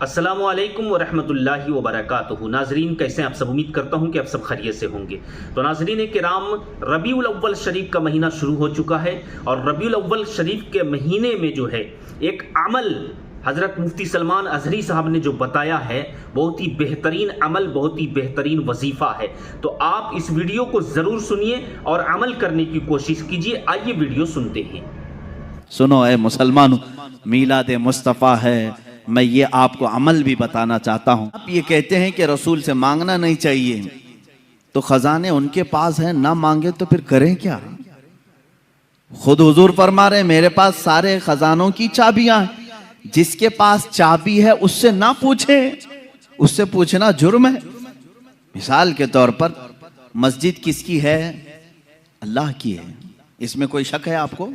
अस्सलामुअलैकुम वरहमतुल्लाहि वबरकातुहू। नाजरीन, कैसे हैं आप सब? उम्मीद करता हूं कि आप सब खैरियत से होंगे। तो नाजरीन किराम, रबीउल अव्वल शरीफ का महीना शुरू हो चुका है और रबीउल अव्वल शरीफ के महीने में जो है एक अमल हज़रत मुफ्ती सलमान अजहरी साहब ने जो बताया है, बहुत ही बेहतरीन अमल, बहुत ही बेहतरीन वजीफ़ा है। तो आप इस वीडियो को ज़रूर सुनिए और अमल करने की कोशिश कीजिए। आइए वीडियो सुनते हैं। सुनो ए मुसलमानों, मीलाद मुस्तफ़ा है। मैं ये आपको अमल भी बताना चाहता हूँ। आप ये कहते हैं कि रसूल से मांगना नहीं चाहिए, तो खजाने उनके पास हैं, ना मांगे तो फिर करें क्या? खुद हुजूर फरमा रहे, मेरे पास सारे खजानों की चाबियां हैं। जिसके पास चाबी है उससे ना पूछे, उससे पूछना जुर्म है। मिसाल के तौर पर मस्जिद किसकी है? अल्लाह की है। इसमें कोई शक है आपको?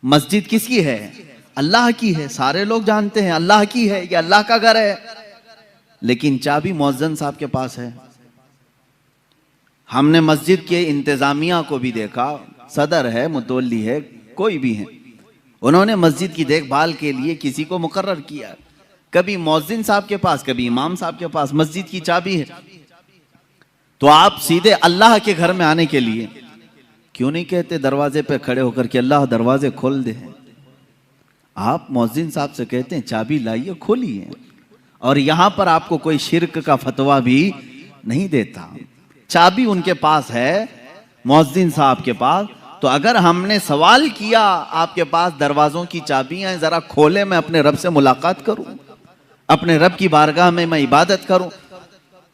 मस्जिद किसकी है? अल्लाह की है। सारे लोग जानते हैं अल्लाह की है, ये अल्लाह का घर है। लेकिन चाबी मुअज्जिन साहब के पास है। हमने मस्जिद के इंतजामिया को भी देखा, सदर है, मुतवल्ली है, कोई भी है, उन्होंने मस्जिद की देखभाल के लिए किसी को मुकर्रर किया। कभी मुअज्जिन साहब के पास, कभी इमाम साहब के पास मस्जिद की चाबी है। तो आप सीधे अल्लाह के घर में आने के लिए क्यों नहीं कहते दरवाजे पे खड़े होकर के अल्लाह दरवाजे खोल दे? आप मुअज्जिन साहब से कहते हैं चाबी लाइए, खोलिए। और यहां पर आपको कोई शिर्क का फतवा भी नहीं देता। चाबी उनके पास है, मुअज्जिन साहब के पास। तो अगर हमने सवाल किया, आपके पास दरवाजों की चाबियां हैं, जरा खोले, मैं अपने रब से मुलाकात करूं, अपने रब की बारगाह में मैं इबादत करूं,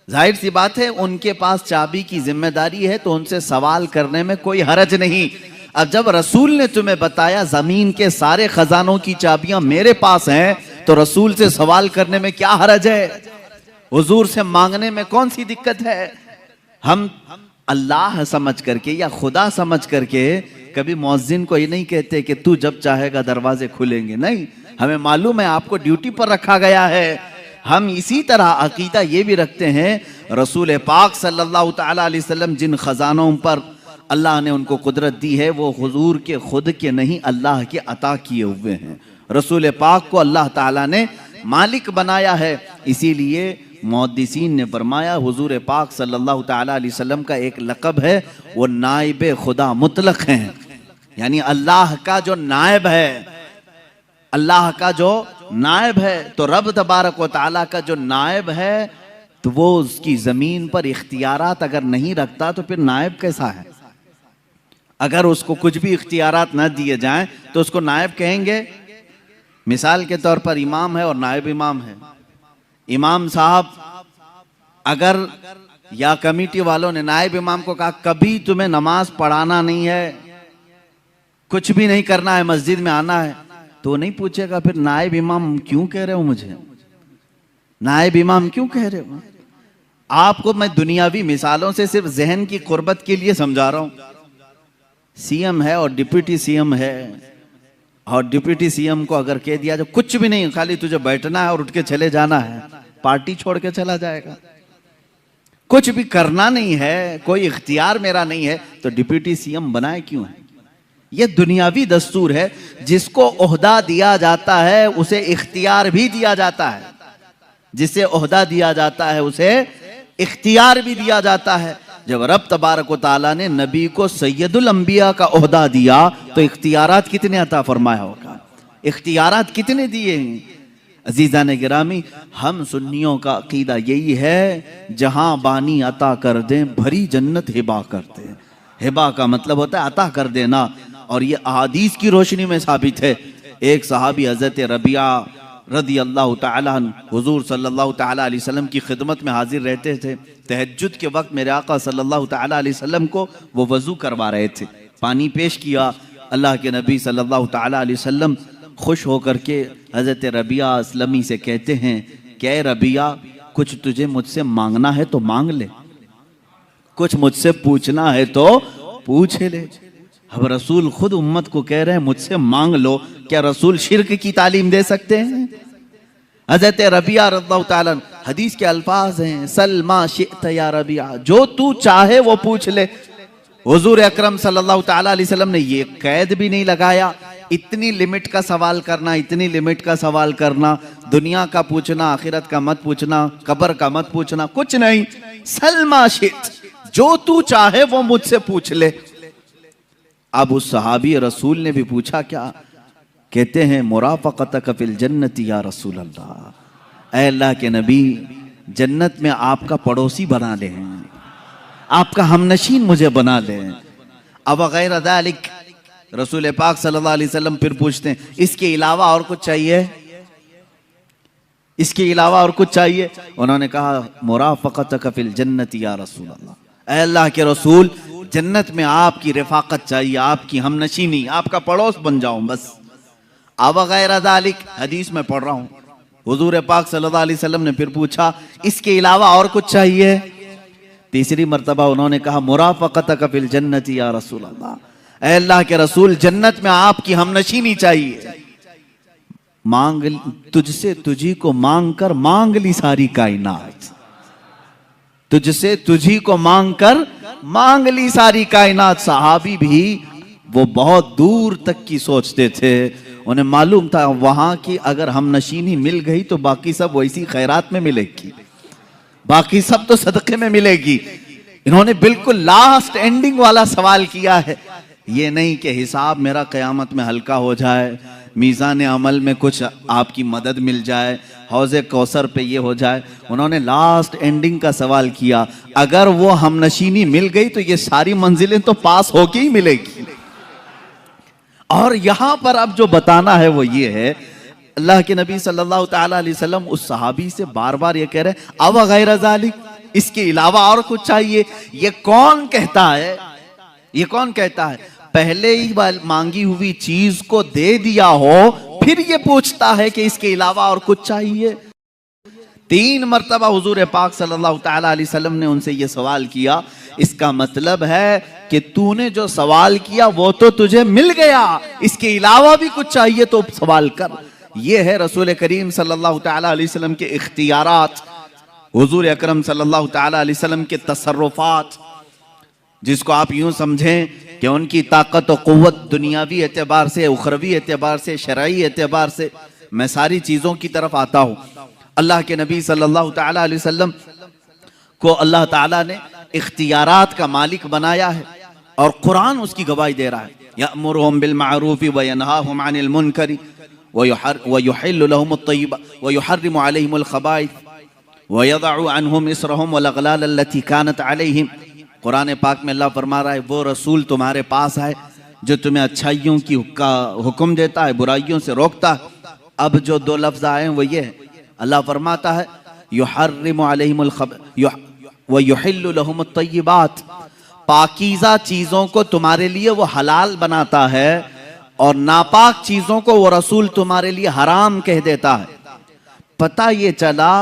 जाहिर सी बात है उनके पास चाबी की जिम्मेदारी है, तो उनसे सवाल करने में कोई हरज नहीं। अब जब रसूल ने तुम्हें बताया जमीन के सारे खजानों की चाबियां मेरे पास हैं, तो रसूल से सवाल करने में क्या हरज है? हुजूर से मांगने में कौन सी दिक्कत है? हम अल्लाह समझ करके या खुदा समझ करके कभी मुअज्जिन को ये नहीं कहते कि तू जब चाहेगा दरवाजे खुलेंगे। नहीं, हमें मालूम है आपको ड्यूटी पर रखा गया है। हम इसी तरह अकीदा ये भी रखते हैं, रसूल पाक सल्लल्लाहु तआला अलैहि वसल्लम जिन खजानों पर अल्लाह ने उनको कुदरत दी है, वो हुजूर के खुद के नहीं, अल्लाह के अता किए हुए हैं। रसूल पाक को अल्लाह ताला ने मालिक बनाया है। इसीलिए मुहद्दिसीन ने फरमाया, हुजूर पाक सल्लल्लाहु तआला अलैहि वसल्लम का एक लक़ब है, वो नाइब खुदा मुतलक हैं। यानी अल्लाह का जो नायब है, अल्लाह का जो नायब है, तो रब तबारक व तआला का जो नायब है, तो वो उसकी जमीन पर इख्तियारात अगर नहीं रखता तो फिर नायब कैसा है? अगर उसको कुछ भी इख्तियारात न दिए जाएं तो उसको नायब कहेंगे? मिसाल के तौर पर इमाम है और नायब इमाम है। इमाम साहब अगर या कमेटी वालों ने नायब इमाम को कहा कभी तुम्हें नमाज पढ़ाना नहीं है, कुछ भी नहीं करना है, मस्जिद में आना है, तो नहीं पूछेगा फिर नायब इमाम क्यों कह रहे हो मुझे? नायब इमाम क्यों कह रहे हो? आपको मैं दुनियावी मिसालों से सिर्फ जहन की कुर्बत के लिए समझा रहा हूं। सीएम है और डिप्टी सीएम है, और डिप्टी सीएम को अगर कह दिया जो कुछ भी नहीं, खाली तुझे बैठना है और उठ के चले जाना है, पार्टी छोड़ के चला जाएगा। कुछ भी करना नहीं है, कोई इख्तियार मेरा नहीं है, तो डिप्टी सीएम बनाए क्यों है? यह दुनियावी दस्तूर है। जिसको ओहदा दिया जाता है उसे इख्तियार भी दिया जाता है, जिसे ओहदा दिया जाता है उसे इख्तियार भी दिया जाता है। जब रब तबारक व तआला ने नबी को सैयदुल अंबिया का ओहदा दिया, तो इख्तियारात कितने अता फरमाया होगा? इख्तियारात कितने दिए हैं? अजीज़ान गिरामी, हम सुन्नियों का अकीदा यही है, जहां बानी अता कर दें भरी जन्नत हिबा करते हैं। हिबा का मतलब होता है अता कर देना, और ये अहादीस की रोशनी में साबित है। एक सहाबी हज़रत रबिया रदी अल्लाह तआला अन्हु हुजूर सल्लल्लाहु तआला अलैहि वसल्लम की खिदमत में हाजिर रहते थे। तहज्जुद के वक्त मेरे आका सल्लल्लाहु तआला अलैहि वसल्लम को वो वज़ू करवा रहे थे। पानी पेश किया, अल्लाह के नबी सल्लल्लाहु तआला अलैहि वसल्लम खुश होकर के हज़रत रबिया असलमी से कहते हैं, क्या रबिया, कुछ तुझे मुझसे मांगना है तो मांग ले, कुछ मुझसे पूछना है तो पूछ ले। अब रसूल खुद उम्मत को कह रहे हैं मुझसे मांग लो। क्या रसूल शिर्क की तालीम दे सकते हैं? हज़रत रबिया रज़ियल्लाहु ताला हदीस के अल्फाज हैं, सलमा शिअत या रबिया, जो तू चाहे वो पूछ ले। हुजूर अकरम सल्लल्लाहु ताला अलैहि वसल्लम ने ये कैद भी नहीं लगाया, इतनी लिमिट का सवाल करना, इतनी लिमिट का सवाल करना। दुनिया का पूछना, आखिरत का मत पूछना, कब्र का मत पूछना, कुछ नहीं। सलमा शित, जो तू चाहे वो मुझसे पूछ ले। अब उस सहाबी रसूल ने भी पूछा क्या? कहते हैं मुराफक़तक फिल जन्नति या रसूल अल्लाह, ऐ अल्लाह के नबी, जन्नत में आपका पड़ोसी बना ले, आपका हमनशीन मुझे बना ले। अब गैर ज़ालिक, रसूल पाक सल्लल्लाहु अलैहि वसल्लम फिर पूछते हैं, इसके अलावा और कुछ चाहिए? इसके अलावा और कुछ चाहिए? उन्होंने कहा मुराफक़तक फिल जन्नति या रसूल अल्लाह, ऐ अल्लाह के रसूल, जन्नत में आपकी रिफाकत चाहिए, आपकी हमनशीनी, आपका पड़ोस बन जाऊं बस। अब गैर ज़ालिक, हदीस में पढ़ रहा हूं, हुजूर पाक सल्लल्लाहु अलैहि वसल्लम ने फिर पूछा, इसके अलावा और कुछ चाहिए? तीसरी मर्तबा उन्होंने कहा मुराफक़तक फिल जन्नति या रसूल अल्लाह, ऐ अल्लाह के रसूल, जन्नत में आपकी हमनशीनी चाहिए। मांग, तुझसे तुझी को मांग कर मांग ली सारी कायनात, तुझसे तुझी को मांग कर मांग ली सारी कायनात। सहाबी भी वो बहुत दूर तक की सोचते थे, उन्हें मालूम था वहां की अगर हमनशीनी मिल गई तो बाकी सब वैसी खैरात में मिलेगी, बाकी सब तो सदक़े में मिलेगी। इन्होंने बिल्कुल लास्ट एंडिंग वाला सवाल किया है, ये नहीं कि हिसाब मेरा क़यामत में हल्का हो जाए, मीज़ान अमल में कुछ आपकी मदद मिल जाए, हौज़े कौसर पे ये हो जाए। उन्होंने लास्ट एंडिंग का सवाल किया, अगर वो हमनशीनी मिल गई तो ये सारी मंजिलें तो पास होके ही मिलेगी। और यहां पर अब जो बताना है वो ये है, अल्लाह के नबी सल्लल्लाहु ताला अलैहि वसल्लम उस सहाबी से बार बार ये कह रहे हैं, अब गैर ज़ालिक, इसके अलावा और कुछ चाहिए? ये कौन कहता है? ये कौन कहता है? पहले ही मांगी हुई चीज को दे दिया हो, फिर ये पूछता है कि इसके अलावा और कुछ चाहिए। 3 मर्तबा हुजूर पाक सल्लल्लाहु ताला अलैहि वसल्लम ने उनसे ये सवाल किया। इसका मतलब है कि तूने जो सवाल किया वो तो तुझे मिल गया, इसके अलावा भी कुछ चाहिए तो सवाल कर। ये है रसूल करीम सल्लल्लाहु ताला अलैहि वसल्लम के इख्तियारात, हुजूर अकरम सल्लल्लाहु ताला अलैहि वसल्लम के तसर्रुफात, जिसको आप यूं समझें कि उनकी ताकत और क़ुव्वत दुनियावी एतबार से, उखरवी एतबार से, शरई एतबार से, मैं सारी चीज़ों की तरफ आता हूँ। अल्लाह के नबी सल्लल्लाहु ताला अलैहि वसल्लम को अल्लाह ताला ने इख्तियारात का मालिक बनाया है और कुरान उसकी गवाही दे रहा है। यअमुरुहुम बिल मारूफ़ि व यनहाहुम अनिल मुनकरि व युहिल्लु लहुमुत तय्यिबात व युहर्रिमु अलैहिमुल खबाइथ व यदअु अन्हुम इसरहुम वल अग़लाल अल्लती कानत अलैहिम। कुरान पाक में अल्लाह फरमा रहा है, वो रसूल तुम्हारे पास है जो तुम्हें अच्छाइयों की का हुक्म देता है, बुराइयों से रोकता है। अब जो 2 लफ्ज़ आए हैं वो ये है, अल्लाह फरमाता है युहर्रिमु अलैहिमुल खबाइथ व युहिल्लु लहुमुत तय्यिबात, पाकीज़ा चीज़ों को तुम्हारे लिए वो हलाल बनाता है और नापाक चीज़ों को वो रसूल तुम्हारे लिए हराम कह देता है। पता ये चला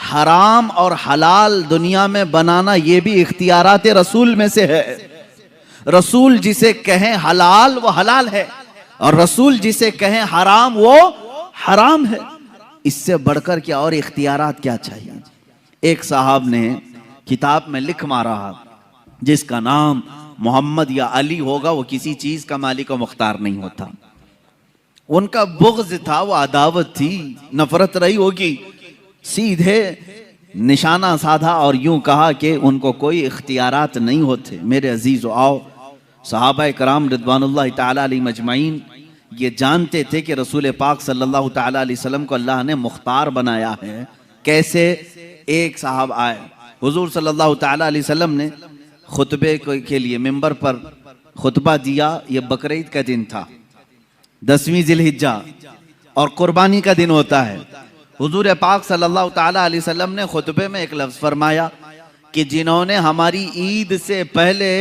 हराम और हलाल दुनिया में बनाना ये भी इख्तियारात रसूल में से है। रसूल जिसे कहें हलाल वो हलाल है और रसूल जिसे कहें हराम वो हराम है। इससे बढ़कर क्या और इख्तियारात क्या चाहिए? एक साहब ने किताब में लिख मारा, जिसका नाम मोहम्मद या अली होगा वो किसी चीज का मालिक और मुख्तार नहीं होता। उनका बुग़्ज़ था, वो अदावत थी, नफरत रही होगी। सीधे निशाना साधा और यूं कहा कि उनको कोई इख्तियारात नहीं होते। मेरे अजीज़ो, आओ सहाबा कराम रिदवानुल्लाह ताला अलैहिम अजमईन ये जानते थे कि रसूल पाक सल्लल्लाहु ताला अलैहि वसल्लम को अल्लाह ने मुख्तार बनाया है। कैसे? एक साहब आए, हुजूर सल्लल्लाहु ताला अलैहि वसल्लम ने खुतबे के लिए मिंबर पर खुतबा दिया। ये बकरीद का दिन था, 10वीं ज़िलहिज्जा, और कुर्बानी का दिन होता है। हुजूर पाक सल्लल्लाहु ताला अलैहि वसल्लम ने खुतबे में एक लफ्ज़ फरमाया कि जिन्होंने हमारी ईद से पहले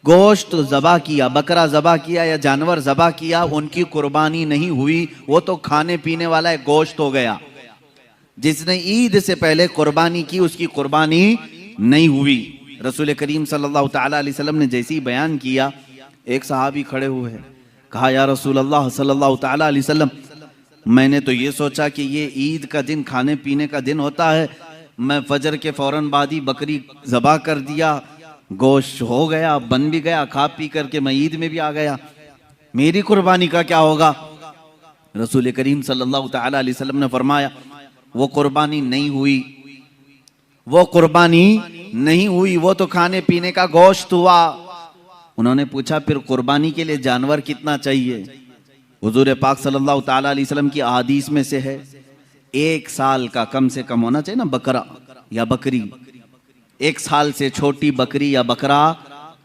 गोश्त ज़बा किया, बकरा ज़बा किया या जानवर ज़बा किया, उनकी कुर्बानी नहीं हुई, वो तो खाने पीने वाला एक गोश्त हो गया। जिसने ईद से पहले कुर्बानी की उसकी कुर्बानी नहीं हुई। रसूल करीम सल्लल्लाहु ताला अलैहि वसल्लम ने जैसे ही बयान किया, एक सहाबी खड़े हुए, कहा या रसूल अल्लाह सल्लल्लाहु ताला अलैहि वसल्लम, मैंने तो ये सोचा कि ये ईद का दिन खाने पीने का दिन होता है, मैं फजर के फौरन बाद ही बकरी ज़बा कर दिया, गोश्त हो गया, बन भी गया, खा पी करके मैं ईद में भी आ गया, मेरी कुर्बानी का क्या होगा? रसूल करीम सल्लल्लाहु ताला अलैहि वसल्लम ने फरमाया वो कुर्बानी नहीं हुई, वो कुर्बानी नहीं हुई, वो तो खाने पीने का गोश्त हुआ। उन्होंने पूछा फिर कुर्बानी के लिए जानवर कितना चाहिए? हुजूर पाक सल्लल्लाहु ताला अलैहि वसल्लम की अहादीस में से है 1 साल का कम से कम होना चाहिए ना बकरा या बकरी। 1 साल से छोटी बकरी या बकरा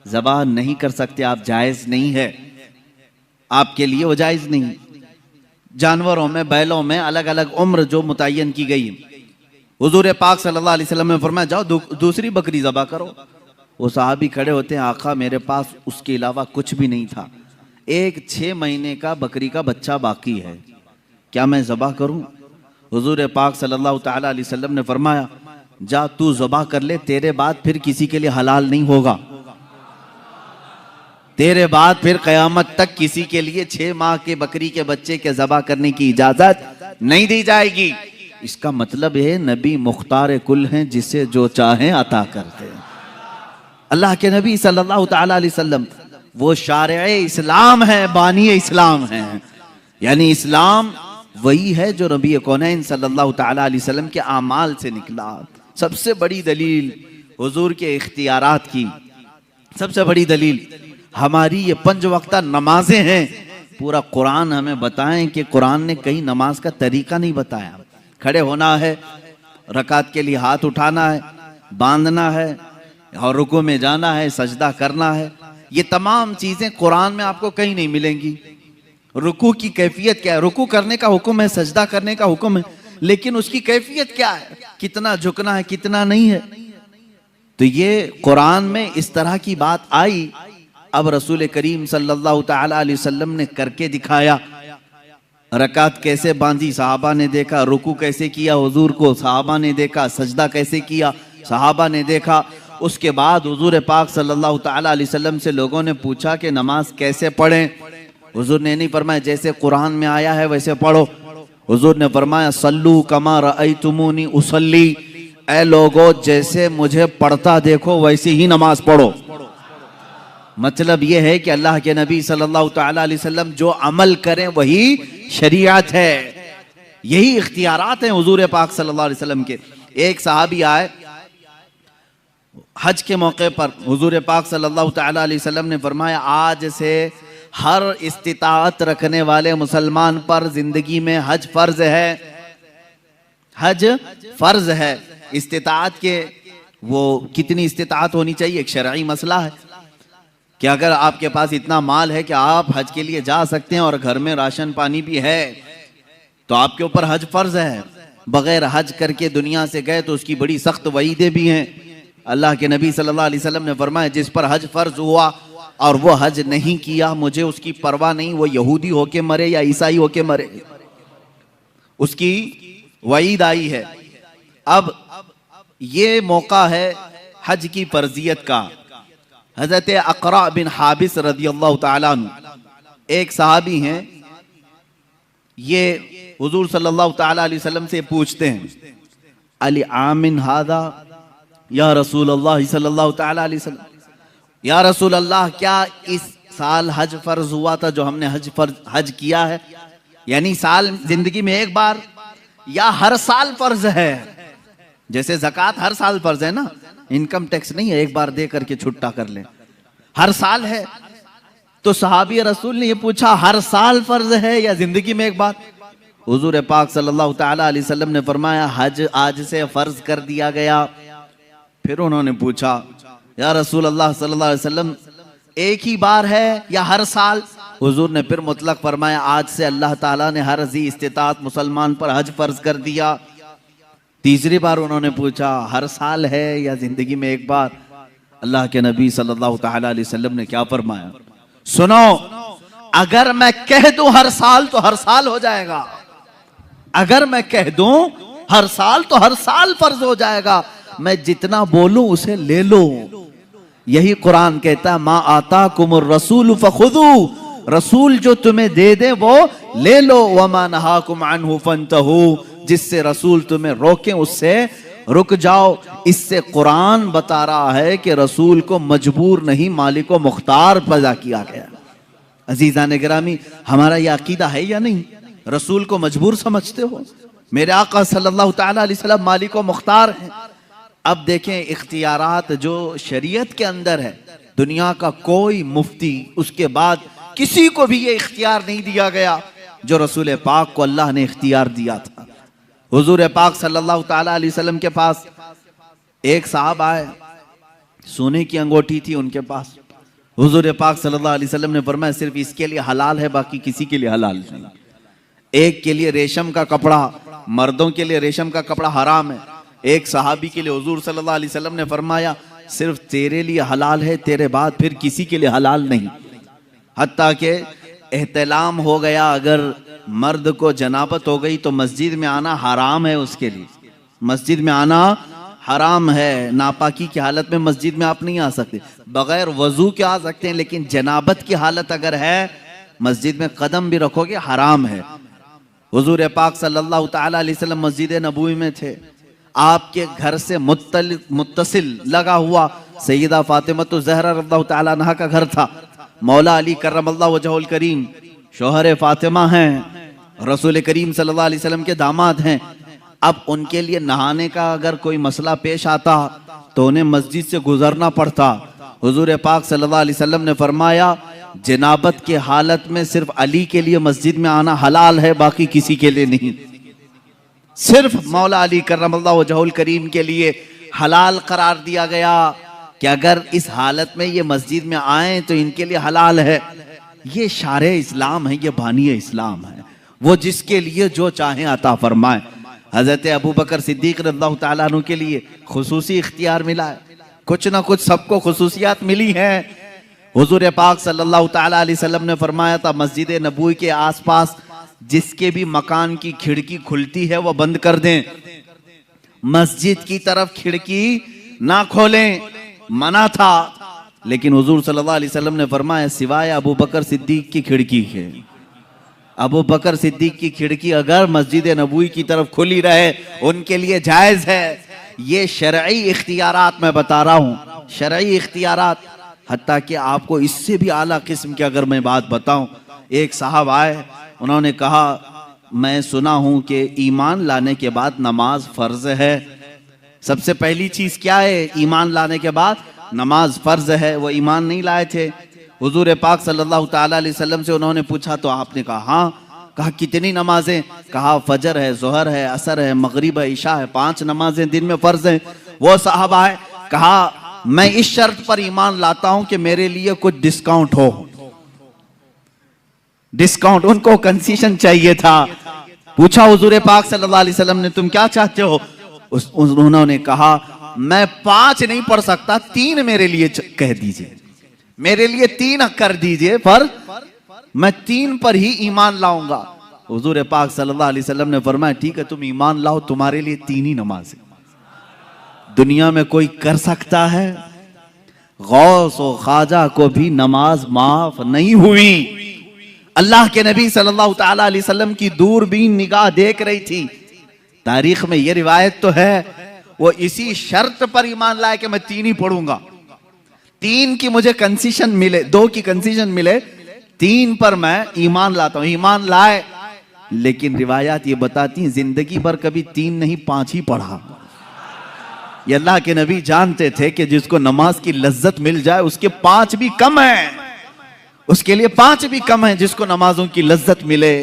ज़बह नहीं कर सकते आप, जायज़ नहीं है आपके लिए, वो जायज़ नहीं। जानवरों में, बैलों में अलग अलग उम्र जो मुतय्यन की गई। हुजूर पाक सल्लल्लाहु अलैहि वसल्लम ने फरमाया जाओ दूसरी बकरी ज़बह करो। वो साहबी खड़े होते हैं, आका मेरे पास उसके अलावा कुछ भी नहीं था, एक 6 महीने का बकरी का बच्चा बाकी है, क्या मैं ज़बह करूं? हुजूर पाक सल्लल्लाहु ताला अलैहि वसल्लम ने फरमाया जा तू ज़बह कर ले, तेरे बाद फिर किसी के लिए हलाल नहीं होगा, तेरे बाद फिर क़यामत तक किसी के लिए 6 माह के बकरी के बच्चे के ज़बह करने की इजाज़त नहीं दी जाएगी। इसका मतलब है नबी मुख्तार कुल हैं, जिसे जो चाहें अता करते हैं। अल्लाह के नबी सल्लल्लाहु ताला अलैहि वसल्लम वो शारे इस्लाम है, बानी इस्लाम है। यानी इस्लाम वही है जो नबी कौनैन सल्लल्लाहु ताला अलैहि वसल्लम के आमाल से निकला। सबसे बड़ी दलील हुजूर के इख्तियारात की, सबसे बड़ी दलील हमारी ये 5 वक्ता नमाजें हैं। पूरा कुरान हमें बताएं कि कुरान ने कहीं नमाज का तरीका नहीं बताया। खड़े होना है, रकात के लिए हाथ उठाना है, बांधना है और रुकू में जाना है, सजदा करना है, ये तमाम चीजें कुरान में आपको कहीं नहीं मिलेंगी। रुकू की कैफियत क्या है? रुकू करने का हुक्म है, सजदा करने का हुक्म है, लेकिन उसकी कैफियत क्या है, कितना झुकना है, कितना नहीं है। तो ये कुरान में इस तरह की बात आई। अब रसूल करीम सल्लल्लाहु ताला अलैहि वसल्लम ने करके दिखाया। रकात कैसे बांधी सहाबा ने देखा, रुकू कैसे किया हुजूर को सहाबा ने देखा, सजदा कैसे किया सहाबा ने देखा। उसके बाद हुजूर पाक सल्लल्लाहु ताला अलैहि वसल्लम से लोगों ने पूछा कि नमाज कैसे पढ़ें। हुजूर ने नहीं फरमाया जैसे कुरान में आया है वैसे पढ़ो। हुजूर ने फरमाया सल्लू कमा रअयतुमूनी उसल्ली, ऐ लोगो जैसे मुझे पढ़ता देखो वैसे ही नमाज पढ़ो। मतलब यह है कि अल्लाह के नबी सल्लल्लाहु ताला अलैहि वसल्लम जो अमल करें वही शरीयत है, यही इख्तियारात हैं हुजूर पाक सल्लल्लाहु अलैहि वसल्लम के। एक सहाबी आए हज के मौके पर, हुजूर पाक सल्लल्लाहु ताला अलैहि वसल्लम ने फरमाया आज से हर इस्तिताअत रखने वाले मुसलमान पर जिंदगी में हज फर्ज है, हज फर्ज है। इस्तिताअत के वो कितनी इस्तिताअत होनी चाहिए एक शरई मसला है कि अगर आपके पास इतना माल है कि आप हज के लिए जा सकते हैं और घर में राशन पानी भी है तो आपके ऊपर हज फर्ज है। बगैर हज करके दुनिया से गए तो उसकी बड़ी सख्त वईदें भी हैं। अल्लाह के नबी सल्लल्लाहु अलैहि वसल्लम ने फरमाया जिस पर हज फर्ज हुआ और वो हज नहीं किया मुझे उसकी परवाह नहीं, वो यहूदी होके मरे या ईसाई होके मरे, उसकी वईद आई है। अब ये मौका है हज की फर्जियत का। हजरत अक़रा बिन हाबिस रदियल्लाहु ताला अन्हु एक सहाबी हैं, ये हुजूर सल्लल्लाहु ताला अलैहि वसल्लम से पूछते हैं अली आमिन हादा या रसूल अल्लाह सल्लल्लाहु ताला अलैहि वसल्लम, या रसूल अल्लाह क्या इस साल हज फर्ज हुआ था जो हमने हज किया है, यानी साल जिंदगी में एक बार या हर साल फर्ज है? जैसे ज़कात हर साल फर्ज है ना, इनकम टैक्स नहीं है एक बार दे करके छुट्टा कर ले, हर साल है। तो सहाबी रसूल ने ये पूछा हर साल फर्ज है या जिंदगी में एक बार? हुजूर पाक सल्लल्लाहु ताला अलैहि वसल्लम ने फरमाया हज आज से फर्ज कर दिया गया। फिर उन्होंने पूछा या रसूल अल्लाह सल्लल्लाहु अलैहि वसल्लम एक ही बार है या हर साल? हुजूर ने फिर मुतलक फरमाया आज से अल्लाह ताला ने हर ज़ी इस्तिताअत मुसलमान पर हज फर्ज कर दिया। तीसरी बार उन्होंने पूछा हर साल है या जिंदगी में एक बार? अल्लाह के नबी सल्लल्लाहु ताला अलैहि वसल्लम ने क्या फरमाया, सुनो अगर मैं कह दूं हर साल तो हर साल हो जाएगा, अगर मैं कह दूं हर साल तो हर साल फर्ज हो जाएगा, मैं जितना बोलूं उसे ले लो। यही कुरान कहता है मा आताकुमुर रसूल फखुदू, रसूल जो तुम्हें दे दे वो ले लो, वमा नहाकुम अन्हु फंतहू, जिससे रसूल तुम्हें रोके उससे रुक जाओ। इससे कुरान बता रहा है कि रसूल को मजबूर नहीं मालिक व मुख्तार पैदा किया गया। अजीजान गिरामी, हमारा यह अकीदा है या नहीं? रसूल को मजबूर समझते हो? मेरे आका सल्लल्लाहु ताला अलैहि वसल्लम मालिक व मुख्तार हैं। अब देखें इख्तियारात जो शरीयत के अंदर है, दुनिया का कोई मुफ्ती उसके बाद किसी को भी ये इख्तियार नहीं दिया गया जो रसूल पाक को अल्लाह ने इख्तियार दिया था। हुजूर पाक सल्लल्लाहु ताला अलैहि वसल्लम के पास एक साहब आए, सोने की अंगूठी थी उनके पास। हुजूर पाक सल्लल्लाहु अलैहि वसल्लम ने फरमाया सिर्फ इसके लिए हलाल है, बाकी किसी के लिए हलाल नहीं। एक के लिए रेशम का कपड़ा, मर्दों के लिए रेशम का कपड़ा हराम है। एक सहाबी के लिए हुजूर सल्लल्लाहु अलैहि वसल्लम ने फरमाया सिर्फ तेरे लिए हलाल है, तेरे बाद फिर किसी के लिए हलाल नहीं। हत्ता के एहतलाम हो गया, अगर मर्द को जनाबत हो गई तो मस्जिद में आना हराम है, उसके लिए मस्जिद में आना हराम है। नापाकी की हालत में मस्जिद में आप नहीं आ सकते, बगैर वजू के आ सकते हैं, लेकिन जनाबत की हालत अगर है मस्जिद में कदम भी रखोगे हराम है। हुजूर पाक सल्लल्लाहु ताला अलैहि वसल्लम मस्जिद नबवी में थे, आपके घर से मुत्तसिल लगा हुआ सैयदा फातिमा तो ज़हरा रज़ियल्लाहु ताला अन्हा का घर था। मौला अली करमल्लाहु वजहुल करीम शौहर फातिमा हैं, रसूल करीम सल्लल्लाहु अलैहि वसल्लम के दामाद हैं। अब उनके लिए नहाने का अगर कोई मसला पेश आता तो उन्हें मस्जिद से गुजरना पड़ता। हुजूर पाक सल्लल्लाहु अलैहि वसल्लम ने फरमाया जनाबत की हालत में सिर्फ अली के लिए मस्जिद में आना हलाल है, बाकी किसी के लिए नहीं। सिर्फ मौला अली करमल्लाहु वजहुल करीम के लिए हलाल करार दिया गया कि अगर इस हालत में ये मस्जिद में आए तो इनके लिए हलाल है। ये शारे इस्लाम है, ये बानी इस्लाम है, वो जिसके लिए जो चाहे अता फरमाए। हजरत अबू बकर सिद्दीक रज़ियल्लाहु ताला अन्हु के लिए खुसूसी इख्तियार मिला है, कुछ ना कुछ सबको खुसूसियात मिली हैं। हुजूर पाक सल्लल्लाहु ताला अलैहि वसल्लम ने फरमाया था मस्जिद नबवी के आसपास जिसके भी मकान की खिड़की खुलती है वो बंद कर दें, मस्जिद की तरफ खिड़की ना खोलें, मना था। लेकिन हुजूर सल्लल्लाहु अलैहि वसल्लम ने फरमाया सिवाय अबू बकर सिद्दीक की खिड़की के, अबू बकर सिद्दीक की खिड़की अगर मस्जिद नबवी की तरफ खुली रहे उनके लिए जायज है। ये शरई इख्तियारात मैं बता रहा हूँ, शरई इख्तियारात। हत्ता कि आपको इससे भी आला किस्म की अगर मैं बात बताऊं, एक साहब आए, उन्होंने कहा मैं सुना हूं कि ईमान लाने के बाद नमाज फर्ज है। सबसे पहली चीज क्या है? ईमान लाने के बाद नमाज फर्ज है। वो ईमान नहीं लाए थे। हुजूर पाक सल्लल्लाहु ताला अलैहि वसल्लम से उन्होंने पूछा तो आपने कहा हाँ। कहा कितनी नमाजें? कहा फजर है, जोहर है, असर है, मगरिब है, इशा है, 5 नमाजें दिन में फर्ज हैं। वो साहब आए, कहा मैं इस शर्त पर ईमान लाता हूं कि मेरे लिए कुछ डिस्काउंट हो। डिस्काउंट, उनको कंसेशन चाहिए था। पूछा हुजूर पाक सल्लल्लाहु अलैहि वसल्लम ने तुम क्या चाहते हो? उन्होंने कहा मैं 5 नहीं पढ़ सकता, 3 मेरे लिए कह दीजिए, मेरे लिए 3 कर दीजिए, पर मैं 3 पर ही ईमान लाऊंगा। हुजूर पाक सल्लल्लाहु अलैहि वसल्लम ने फरमाया ठीक है तुम ईमान लाओ, तुम्हारे लिए 3 ही नमाज है। दुनिया में कोई कर सकता है? गौस और ख्वाजा को भी नमाज माफ नहीं हुई। अल्लाह के नबी सल्लल्लाहु ताला अलैहि वसल्लम की दूरबीन निगाह देख रही थी। तारीख में यह रिवायत तो है, वो इसी शर्त पर ईमान लाए कि मैं 3 ही पढ़ूंगा, 3 की मुझे कंसेशन मिले, 2 की कंसेशन मिले, 3 पर मैं ईमान लाता हूं। ईमान लाए, लेकिन रिवायात ये बताती हैं जिंदगी भर कभी 3 नहीं 5 ही पढ़ा। ये अल्लाह के नबी जानते थे कि जिसको नमाज की लज्जत मिल जाए उसके 5 भी कम है, उसके लिए 5 भी कम है जिसको नमाजों की लज्जत मिले।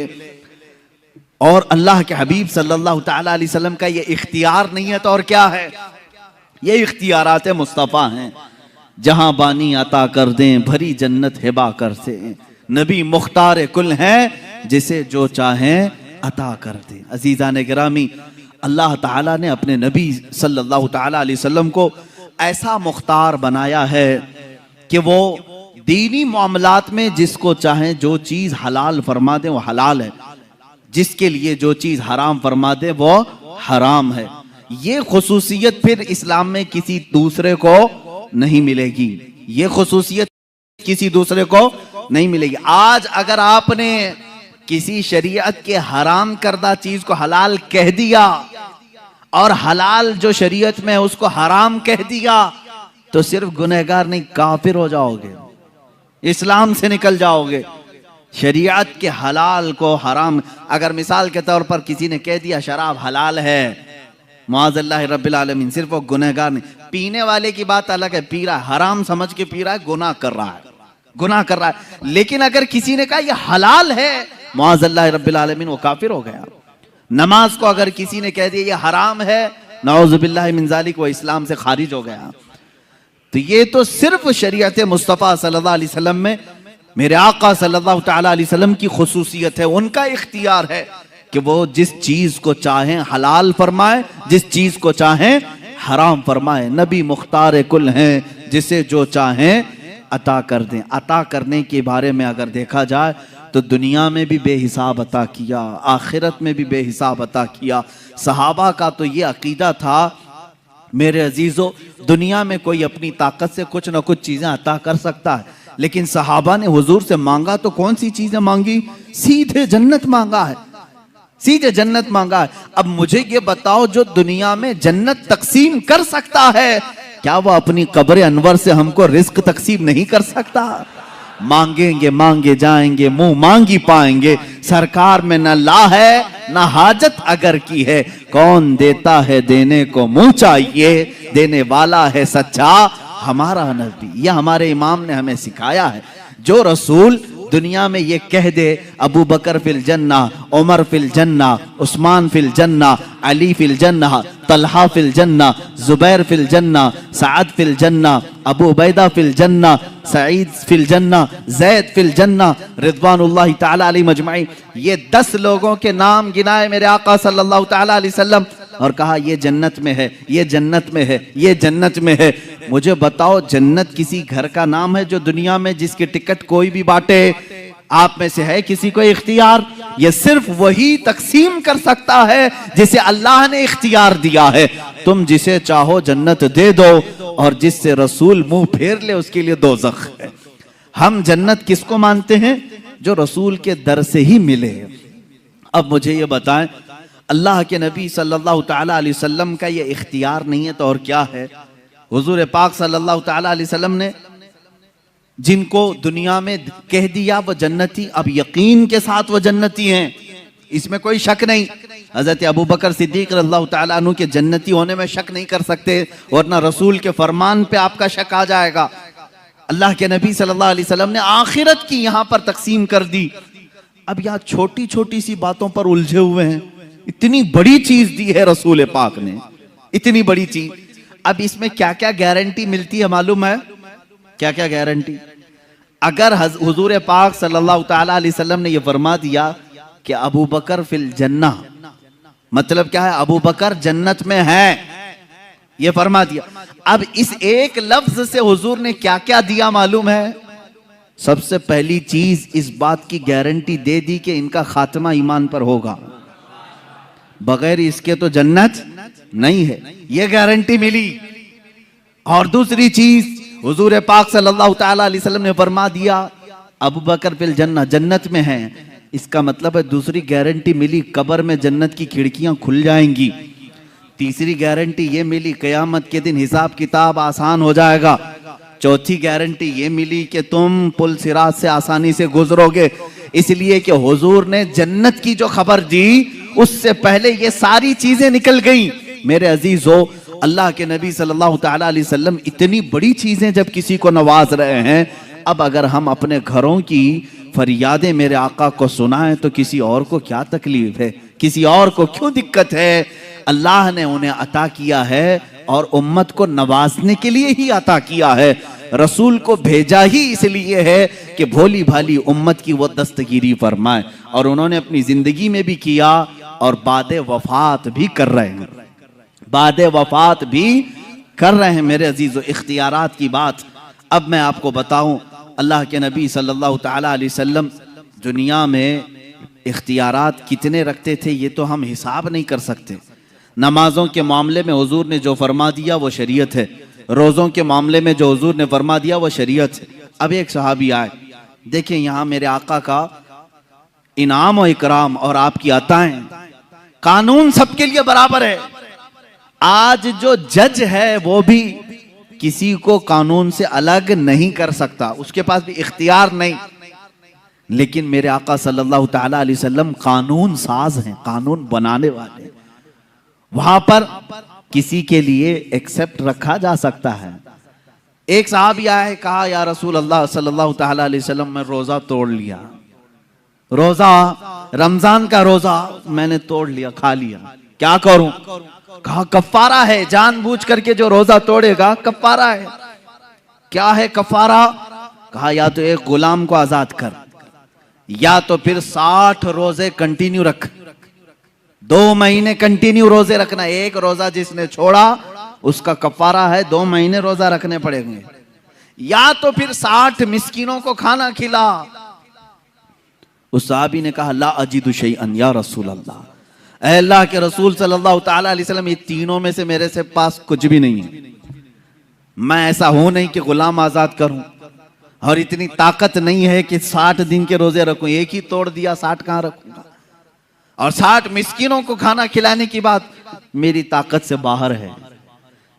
और अल्लाह के हबीब सल्लल्लाहु ताला अलैहि वसल्लम का ये इख्तियार नहीं है तो और क्या है? ये इख्तियारात मुस्तफ़ा हैं। जहां बानी अता कर दें भरी जन्नत हिबा कर से, नबी मुख्तार कुल हैं जिसे जो चाहें अता कर दें। अजीज़ान गिरामी, अल्लाह ताला ने अपने नबी सल्लल्लाहु ताला अलैहि वसल्लम को ऐसा मुख्तार बनाया है कि वो दीनी मामलात में जिसको चाहें जो चीज हलाल फरमा दे वो हलाल है, जिसके लिए जो चीज हराम फरमा दे वो हराम है। ये खुसूसियत फिर इस्लाम में किसी दूसरे को नहीं मिलेगी, ये खुसूसियत किसी दूसरे को नहीं मिलेगी। आज अगर आपने किसी शरीयत के हराम करदा चीज को हलाल कह दिया और हलाल जो शरीयत में है उसको हराम कह दिया तो सिर्फ गुनहगार नहीं काफिर हो जाओगे, इस्लाम से निकल जाओगे। शरीयत के हलाल को हराम, अगर मिसाल के तौर पर किसी ने कह दिया शराब हलाल है, मुआज़ल्लाह रब्बिल आलमीन, सिर्फ वो गुनहगार नहीं, पीने वाले की बात अलग है, पी रहा है हराम समझ के पी रहा है, गुनाह कर रहा है, गुनाह कर रहा है। लेकिन अगर किसी ने कहा ये हलाल है, मुआज़ल्लाह रब्बिल आलमीन, वो काफिर हो गया। नमाज को अगर किसी ने कह दिया ये हराम है, नऊज़ु बिल्लाहि मिन ज़ालिक, वो इस्लाम से खारिज हो गया। तो ये तो सिर्फ शरीयत मुस्तफ़ा सल्लल्लाहु अलैहि वसल्लम में मेरे आका सल्लल्लाहु तआला अलैहि वसल्लम की खुसूसियत है, उनका इख्तियार है कि वो जिस चीज को चाहें हलाल फरमाए, जिस चीज को चाहें हराम फरमाए। नबी मुख्तार कुल हैं, जिसे जो चाहें अता कर दें। अता करने के बारे में अगर देखा जाए तो दुनिया में भी बेहिसाब अता किया, आखिरत में भी बेहिसाब अता किया। सहाबा का तो ये अकीदा था मेरे अजीजों, दुनिया में कोई अपनी ताकत से कुछ ना कुछ चीजें अता कर सकता है, लेकिन सहाबा ने हुजूर से मांगा तो कौन सी चीजें मांगी? सीधे जन्नत मांगा है, सीधे जन्नत मांगा है। अब मुझे ये बताओ, जो दुनिया में जन्नत तकसीम कर सकता है, क्या वो अपनी कब्र अनवर से हमको रिस्क तकसीम नहीं कर सकता? मांगेंगे मांगे जाएंगे, मुंह मांगी पाएंगे। सरकार में न ला है न हाजत अगर की है, कौन देता है देने को मुंह चाहिए, देने वाला है सच्चा हमारा नबी। यह हमारे इमाम ने हमें सिखाया है। जो रसूल दुनिया में ये कह दे अबू बकर फिल जन्ना, उमर फिल जन्ना, उस्मान फिल जन्ना, अली फिल जन्ना, तलहा फिल जन्ना, जुबैर फिल जन्ना, साद फिल जन्ना, अबू उबैदा फिल जन्ना, सईद फिल जन्ना, जैद फिल जन्ना, रिदवानुल्लाहि ताला अलैहि मजमाइन, ये 10 लोगों के नाम गिनाए मेरे आका सल्लल्लाहु ताला अलैहि वसल्लम और कहा ये जन्नत में है, ये जन्नत में है, ये जन्नत में है। मुझे बताओ, जन्नत किसी घर का नाम है जो दुनिया में जिसकी टिकट कोई भी बांटे? आप में से है किसी को इख्तियार? ये सिर्फ वही तकसीम कर सकता है जिसे अल्लाह ने इख्तियार दिया है। तुम जिसे चाहो जन्नत दे दो, और जिससे रसूल मुंह फेर ले उसके लिए दोज़ख है। हम जन्नत किसको मानते हैं? जो रसूल के दर से ही मिले। अब मुझे ये बताएं, अल्लाह के नबी सल्लल्लाहु ताला अलैहि वसल्लम का ये इख्तियार नहीं है तो और क्या है? हुजूर पाक सल्लल्लाहु ताला अलैहि वसल्लम ने जिनको दुनिया में कह दिया वो जन्नती, अब यकीन के साथ वो जन्नती हैं, इसमें कोई शक नहीं। हजरत अबू बकर सिद्दीक रज़ियल्लाहु ताला अन्हु के जन्नती होने में शक नहीं कर सकते, वरना रसूल के फरमान पे आपका शक आ जाएगा। अल्लाह के नबी सल्लल्लाहु अलैहि वसल्लम ने आखिरत की यहां पर तकसीम कर दी। अब यहां छोटी छोटी सी बातों पर उलझे हुए हैं। इतनी बड़ी चीज दी है रसूल पाक ने, इतनी बड़ी चीज। अब इसमें क्या क्या गारंटी मिलती है मालूम है? क्या क्या गारंटी? अगर हुजूर पाक सल्लल्लाहु ताला अलैहि वसल्लम ने यह फरमा दिया कि अबू बकर फिल जन्ना, मतलब क्या है? अबू बकर जन्नत में है, ये फरमा दिया। अब इस एक लफ्ज से हुजूर ने क्या क्या दिया मालूम है? सबसे पहली चीज इस बात की गारंटी दे दी कि इनका खात्मा ईमान पर होगा, बगैर इसके तो जन्नत नहीं है, ये गारंटी मिली। और दूसरी चीज हुजूर पाक सल्लल्लाहु ताला अलैहि वसल्लम ने फरमा दिया अबू बकर फिल जन्ना, जन्नत में है। इसका मतलब है दूसरी गारंटी मिली, कब्र में जन्नत की खिड़कियां खुल जाएंगी। तीसरी गारंटी ये मिली, कयामत के दिन हिसाब किताब आसान हो जाएगा। चौथी गारंटी ये मिली कि तुम पुल सिरात से आसानी से गुजरोगे, इसलिए कि हुजूर ने जन्नत की जो खबर दी उससे पहले ये सारी चीजें निकल गई। मेरे अजीजों, अल्लाह के नबी सल्लल्लाहु ताला अलैहि वसल्लम इतनी बड़ी चीजें जब किसी को नवाज रहे हैं, अब अगर हम अपने घरों की फरियादें मेरे आका को सुनाएं तो किसी और को क्या तकलीफ है, किसी और को क्यों दिक्कत है? अल्लाह ने उन्हें अता किया है और उम्मत को नवाजने के लिए ही अता किया है। रसूल को भेजा ही इसलिए है कि भोली भाली उम्मत की वो दस्तगीरी फरमाए, और उन्होंने अपनी जिंदगी में भी किया और बादे वफात भी कर रहे हैं, बादे वफात भी कर रहे हैं। मेरे अजीजों, इख्तियारात की बात अब मैं आपको बताऊं, अल्लाह के नबी सल्लल्लाहु ताला अलैहि वसल्लम दुनिया में इख्तियारात कितने रखते थे ये तो हम हिसाब नहीं कर सकते। नमाजों के मामले में हुजूर ने जो फरमा दिया वो शरीयत है, रोज़ों के मामले में जो हुजूर ने फरमा दिया वो शरीयत है। अब एक सहाबी आए, देखें यहाँ मेरे आका का इनाम और इकराम और आपकी अताएं, कानून सबके लिए बराबर है। आज जो जज है वो भी किसी को कानून से अलग नहीं कर सकता, उसके पास भी इख्तियार नहीं। लेकिन मेरे आका सल्लल्लाहु ताला अलैहि वसल्लम कानून साज हैं, कानून बनाने वाले। वहां पर किसी के लिए एक्सेप्ट रखा जा सकता है। एक साहबी आया है, कहा या रसूल अल्लाह सल्लल्लाहु ताला अलैहि वसल्लम मैं रोजा तोड़ लिया, रोजा रमजान का रोजा मैंने तोड़ लिया, खा लिया, क्या करूं? कहा कफारा है, जानबूझ करके जो रोजा तोड़ेगा कफारा है। क्या है कफारा? कहा या तो एक गुलाम को आजाद कर, या तो फिर 60 रोजे कंटिन्यू रख, 2 महीने कंटिन्यू रोजे रखना। एक रोजा जिसने छोड़ा उसका कफारा है 2 महीने रोजा रखने पड़ेंगे। या तो फिर 60 मिस्किनों को खाना खिला। उस साहबी ने कहा ला अजीदु शैअन या रसूल अल्लाह, ऐ अल्लाह के रसूल सल्लल्लाहु ताला अलैहि वसल्लम, ये तीनों में से मेरे से पास कुछ भी नहीं है। मैं ऐसा हूं नहीं कि गुलाम आजाद करूं, और इतनी ताकत नहीं है कि 60 दिन के रोजे रखूं। एक ही तोड़ दिया, 60 कहां रखूंगा? और 60 मिस्किनों को खाना खिलाने की बात मेरी ताकत से बाहर है।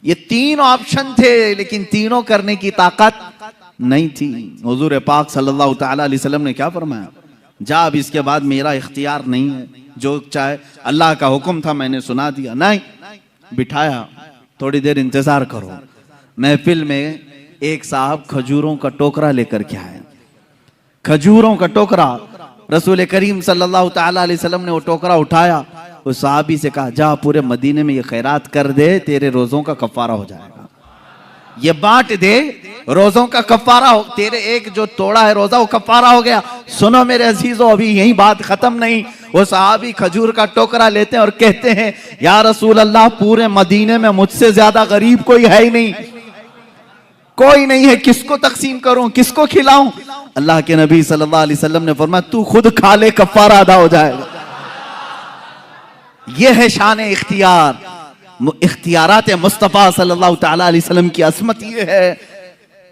ये 3 ऑप्शन थे, लेकिन तीनों करने की ताकत नहीं थी। हुजूर पाक सल्लल्लाहु ताला अलैहि वसल्लम ने क्या फरमाया? जा, अब इसके बाद मेरा इख्तियार नहीं है, जो चाहे, अल्लाह का हुक्म था मैंने सुना दिया। नहीं, बिठाया, थोड़ी देर इंतजार करो। महफिल में एक साहब खजूरों का टोकरा लेकर के आए, खजूरों का टोकरा। रसूल करीम सल्लल्लाहु ताला अलैहि वसल्लम ने वो टोकरा उठाया, उस साहबी से कहा जा पूरे मदीने में ये खैरात कर दे, तेरे रोजों का कफारा हो जाएगा। ये बांट दे, रोजों का कफारा हो, तेरे एक जो तोड़ा है रोजा वो कफारा हो गया। सुनो मेरे अजीजों, अभी यही बात खत्म नहीं। वो साहबी खजूर का टोकरा लेते हैं और कहते हैं या रसूल अल्लाह, पूरे मदीने में मुझसे ज्यादा गरीब कोई है ही नहीं, कोई नहीं है, किसको तकसीम करूं, किसको खिलाऊं? अल्लाह के नबी सल्लल्लाहु अलैहि वसल्लम ने फरमाया तू खुद खा ले, कफारा अदा हो जाएगा। यह है शान इख्तियार, इख्तियारात मुस्तफ़ा सल्लल्लाहु ताला अलैहि वसल्लम की असमत यह है।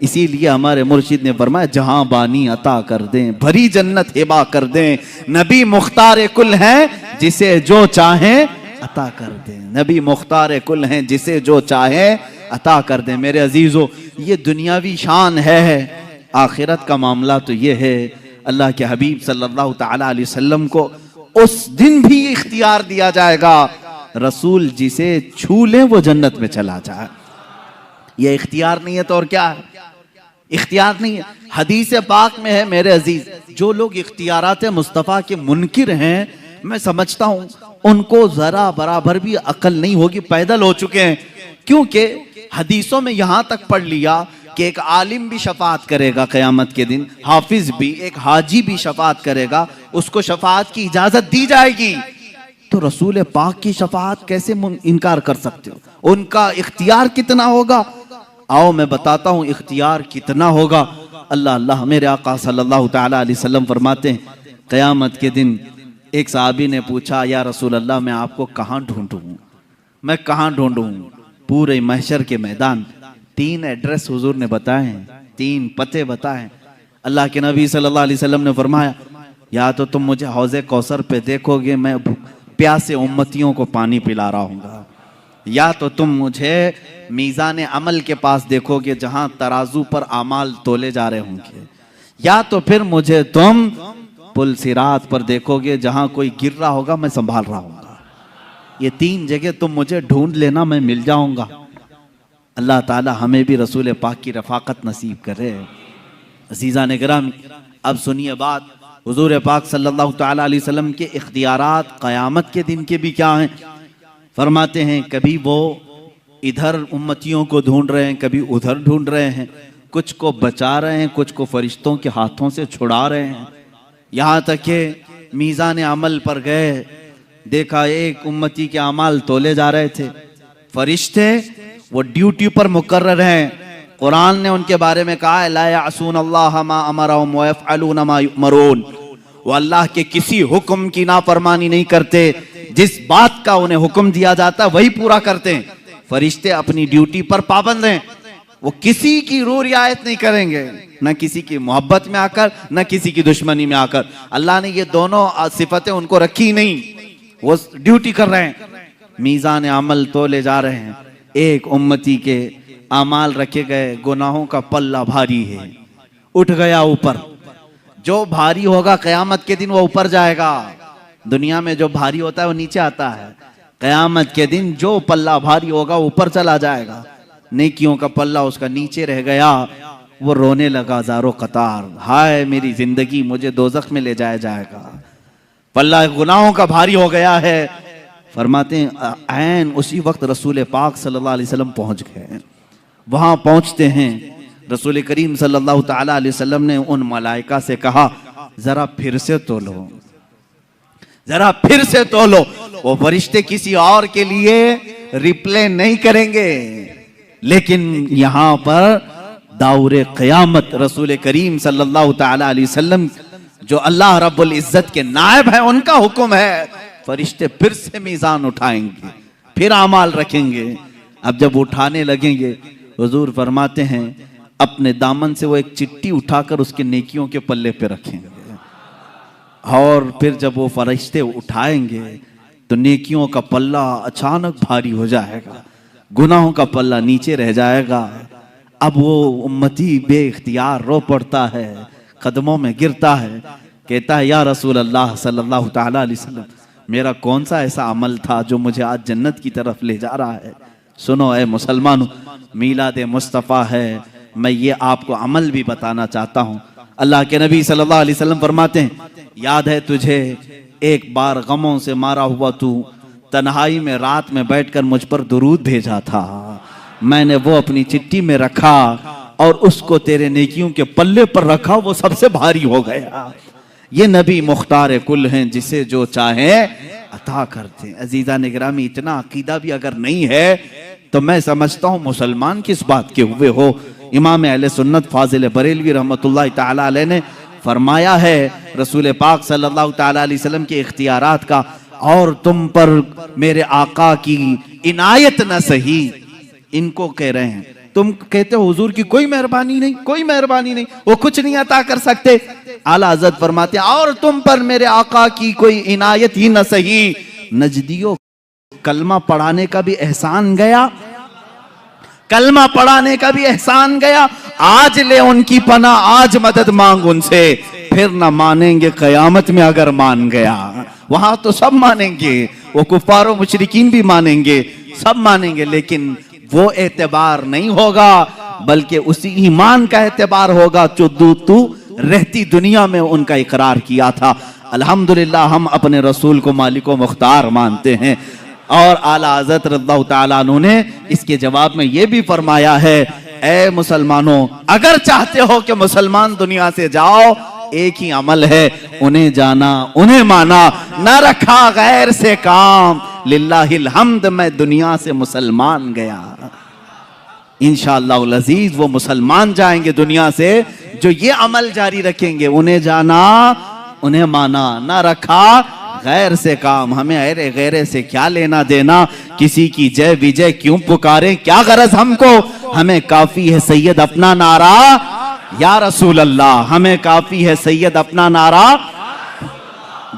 इसीलिए हमारे मुर्शिद ने फरमाया जहां बानी अता कर दें, भरी जन्नत हिबा कर दें, नबी मुख्तार कुल हैं जिसे जो चाहे अता कर दें, नबी मुख्तार कुल हैं जिसे जो चाहे अता कर दें। मेरे अजीजों, ये दुनियावी शान है, आखिरत का मामला तो ये है। अल्लाह के हबीब सल्लल्लाहु ताला अलैहि वसल्लम को उस दिन भी इख्तियार दिया जाएगा, रसूल जिसे छू ले वो जन्नत में चला जाए। ये इख्तियार नहीं है तो और क्या है? इख्तियार नहीं है। हदीस पाक में है मेरे अजीज, जो लोग इख्तियारात मुस्तफ़ा के मुनकिर हैं, मैं समझता हूं उनको जरा बराबर भी अकल नहीं होगी, पैदल हो चुके हैं। क्योंकि हदीसों में यहां तक पढ़ लिया कि एक आलिम भी शफात करेगा क़यामत के दिन, हाफिज भी, एक हाजी भी शफात करेगा, उसको शफात की इजाजत दी जाएगी। तो रसूल पाक की शफात कैसे इनकार कर सकते हो? उनका इख्तियार कितना होगा? आओ मैं बताता हूं इख्तियार कितना होगा। अल्लाह अल्लाह, मेरे आका सल्लल्लाहु ताला अलैहि वसल्लम फरमाते हैं क़यामत के दिन एक साहबी ने पूछा या रसूल अल्लाह, मैं आपको कहाँ ढूंढूं, मैं कहाँ ढूंढूं? पूरे महशर के मैदान 3 एड्रेस हुजूर ने बताए हैं, 3 पते बताए। अल्लाह के नबी सल्लल्लाहु अलैहि वसल्लम ने फरमाया या तो तुम मुझे हौज़े कौसर पे देखोगे, मैं प्यासे उम्मतियों को पानी पिला रहा हूँगा, या तो तुम मुझे मीज़ान अमल के पास देखोगे जहां तराजू पर आमाल तोले जा रहे होंगे, या तो फिर मुझे तुम पुल सिरात पर देखोगे जहां कोई गिर रहा होगा मैं संभाल रहा हूँगा। ये 3 जगह तुम मुझे ढूंढ लेना, मैं मिल जाऊंगा। अल्लाह ताला हमें भी रसूल पाक की रफ़ाकत नसीब करे। अज़ीज़ान गिरामी, अब सुनिए बात, हुजूर पाक सल्लल्लाहु ताला अलैहि वसल्लम के इख्तियारात क़यामत के दिन के भी क्या हैं? फरमाते हैं कभी वो इधर उम्मतियों को ढूंढ रहे हैं, कभी उधर ढूंढ रहे हैं, कुछ को बचा रहे हैं, कुछ को फरिश्तों के हाथों से छुड़ा रहे हैं। यहाँ तक कि मीज़ान अमल पर गए, देखा एक उम्मती के अमाल तोले जा रहे थे, फरिश्ते वो ड्यूटी पर मुकर्रर हैं। कुरान ने उनके बारे में कहा है ला यासून अल्लाह मा अमरहुम व यफ़अलून मा युमरून, वो अल्लाह के किसी हुक्म की नाफरमानी नहीं करते, जिस बात का उन्हें हुक्म दिया जाता वही पूरा करते हैं। फरिश्ते अपनी ड्यूटी पर पाबंद हैं, वो किसी की रूह रियायत नहीं करेंगे, न किसी की मोहब्बत में आकर न किसी की दुश्मनी में आकर। अल्लाह ने ये दोनों सिफतें उनको रखी नहीं, वो ड्यूटी कर रहे हैं, मीज़ान अमल तोले जा रहे हैं। एक उम्मती के अमाल रखे गए, गुनाहों का पल्ला भारी है, उठ गया ऊपर, जो भारी होगा क़यामत के दिन वो ऊपर जाएगा। दुनिया में जो भारी होता है वो नीचे आता है, क़यामत के दिन जो पल्ला भारी होगा वो ऊपर चला जाएगा। नेकियों का पल्ला उसका नीचे रह गया, वो रोने लगा ज़ारो कतार, हाय मेरी जिंदगी, मुझे दोज़ख में ले जाया जाएगा। पल्ला गुनाहों का भारी हो गया है। फरमाते हैं ऐन उसी वक्त रसूल पाक सल्लल्लाहु अलैहि वसल्लम पहुंच गए। वहां पहुंचते हैं, रसूल करीम सल्लल्लाहु ताला अलैहि वसल्लम ने उन मलाइका से कहा जरा फिर से तोलो, जरा फिर से तोलो। वो फरिश्ते किसी और के लिए रिप्ले नहीं करेंगे, लेकिन यहां पर दाउरे क़यामत रसूल करीम सल्लल्लाहु ताला अलैहि वसल्लम जो अल्लाह रब्बुल इज्जत के नायब है, उनका हुक्म है, फरिश्ते फिर से मीज़ान उठाएंगे, फिर आमाल रखेंगे। अब जब उठाने लगेंगे, हुजूर फरमाते हैं अपने दामन से वो एक चिट्ठी उठाकर उसके नेकियों के पल्ले पे रखेंगे, और फिर जब वो फरिश्ते उठाएंगे तो नेकियों का पल्ला अचानक भारी हो जाएगा, गुनाहों का पल्ला नीचे रह जाएगा। अब वो उम्मती बेइख्तियार रो पड़ता है, कदमों में गिरता है, कहता है या रसूल अल्लाह सल्लल्लाहु ताला अलैहि वसल्लम, मेरा कौन सा ऐसा अमल था जो मुझे आज जन्नत की तरफ ले जा रहा है। सुनो ए मुसलमानों, मीलाद मुस्तफ़ा है, मैं ये आपको अमल भी बताना चाहता हूँ। अल्लाह के नबी सल्लल्लाहु अलैहि वसल्लम फरमाते हैं, याद है तुझे एक बार गमों से मारा हुआ तू तन्हाई में रात में बैठकर मुझ पर दुरूद भेजा था, मैंने वो अपनी चिट्ठी में रखा और उसको तेरे नेकियों के पल्ले पर रखा, वो सबसे भारी हो गया। ये नबी मुख्तार कुल हैं, जिसे जो चाहे अता करते हैं। अजीजा निगरामी, इतना अकीदा भी अगर नहीं है तो मैं समझता हूँ मुसलमान किस बात के हुए हो। इमाम अहले सुन्नत फाजिल बरेलवी रहमतुल्लाह ताला अलैह ने फरमाया है रसूल पाक सल्लल्लाहु ताला अलैहि वसल्लम के इख्तियारात का, और तुम पर मेरे आका की इनायत न सही, इनको कह रहे हैं। तुम कहते हो हुजूर की कोई मेहरबानी नहीं, कोई मेहरबानी नहीं, वो कुछ नहीं अता कर सकते। आला हज़रत फरमाते हैं और तुम पर मेरे आका की कोई इनायत ही न सही। नजदियों, कलमा पढ़ाने का भी एहसान गया, कलमा पढ़ाने का भी एहसान गया। आज ले उनकी पना, आज मदद मांग उनसे, फिर न मानेंगे क़यामत में अगर मान गया। वहां तो सब मानेंगे, वो कुफार और मुशरिकीन भी मानेंगे, सब मानेंगे, लेकिन वो एतबार नहीं होगा, बल्कि उसी ईमान का एतबार होगा जो तू रहती दुनिया में उनका इकरार किया था। अल्हम्दुलिल्लाह हम अपने रसूल को मालिक व मुख्तार मानते हैं। और आला हज़रत रज़ियल्लाहु ताला अन्हु ने इसके जवाब में ये भी फरमाया है, ए मुसलमानों, अगर चाहते हो कि मुसलमान दुनिया से जाओ, एक ही अमल है, उन्हें जाना, उन्हें माना, न रखा गैर से काम, लिल्लाहिल हम्द, मैं दुनिया से मुसलमान गया। इंशाअल्लाह अज़ीज वो मुसलमान जाएंगे दुनिया से जो ये अमल जारी रखेंगे, उन्हें जाना, उन्हें माना, न रखा गैर से काम। हमें अरे गैर से क्या लेना देना, किसी की जय विजय क्यों पुकारे, क्या गरज हमको, हमें काफी है सैयद अपना नारा या रसूल अल्लाह, हमें काफी है सैयद अपना नारा,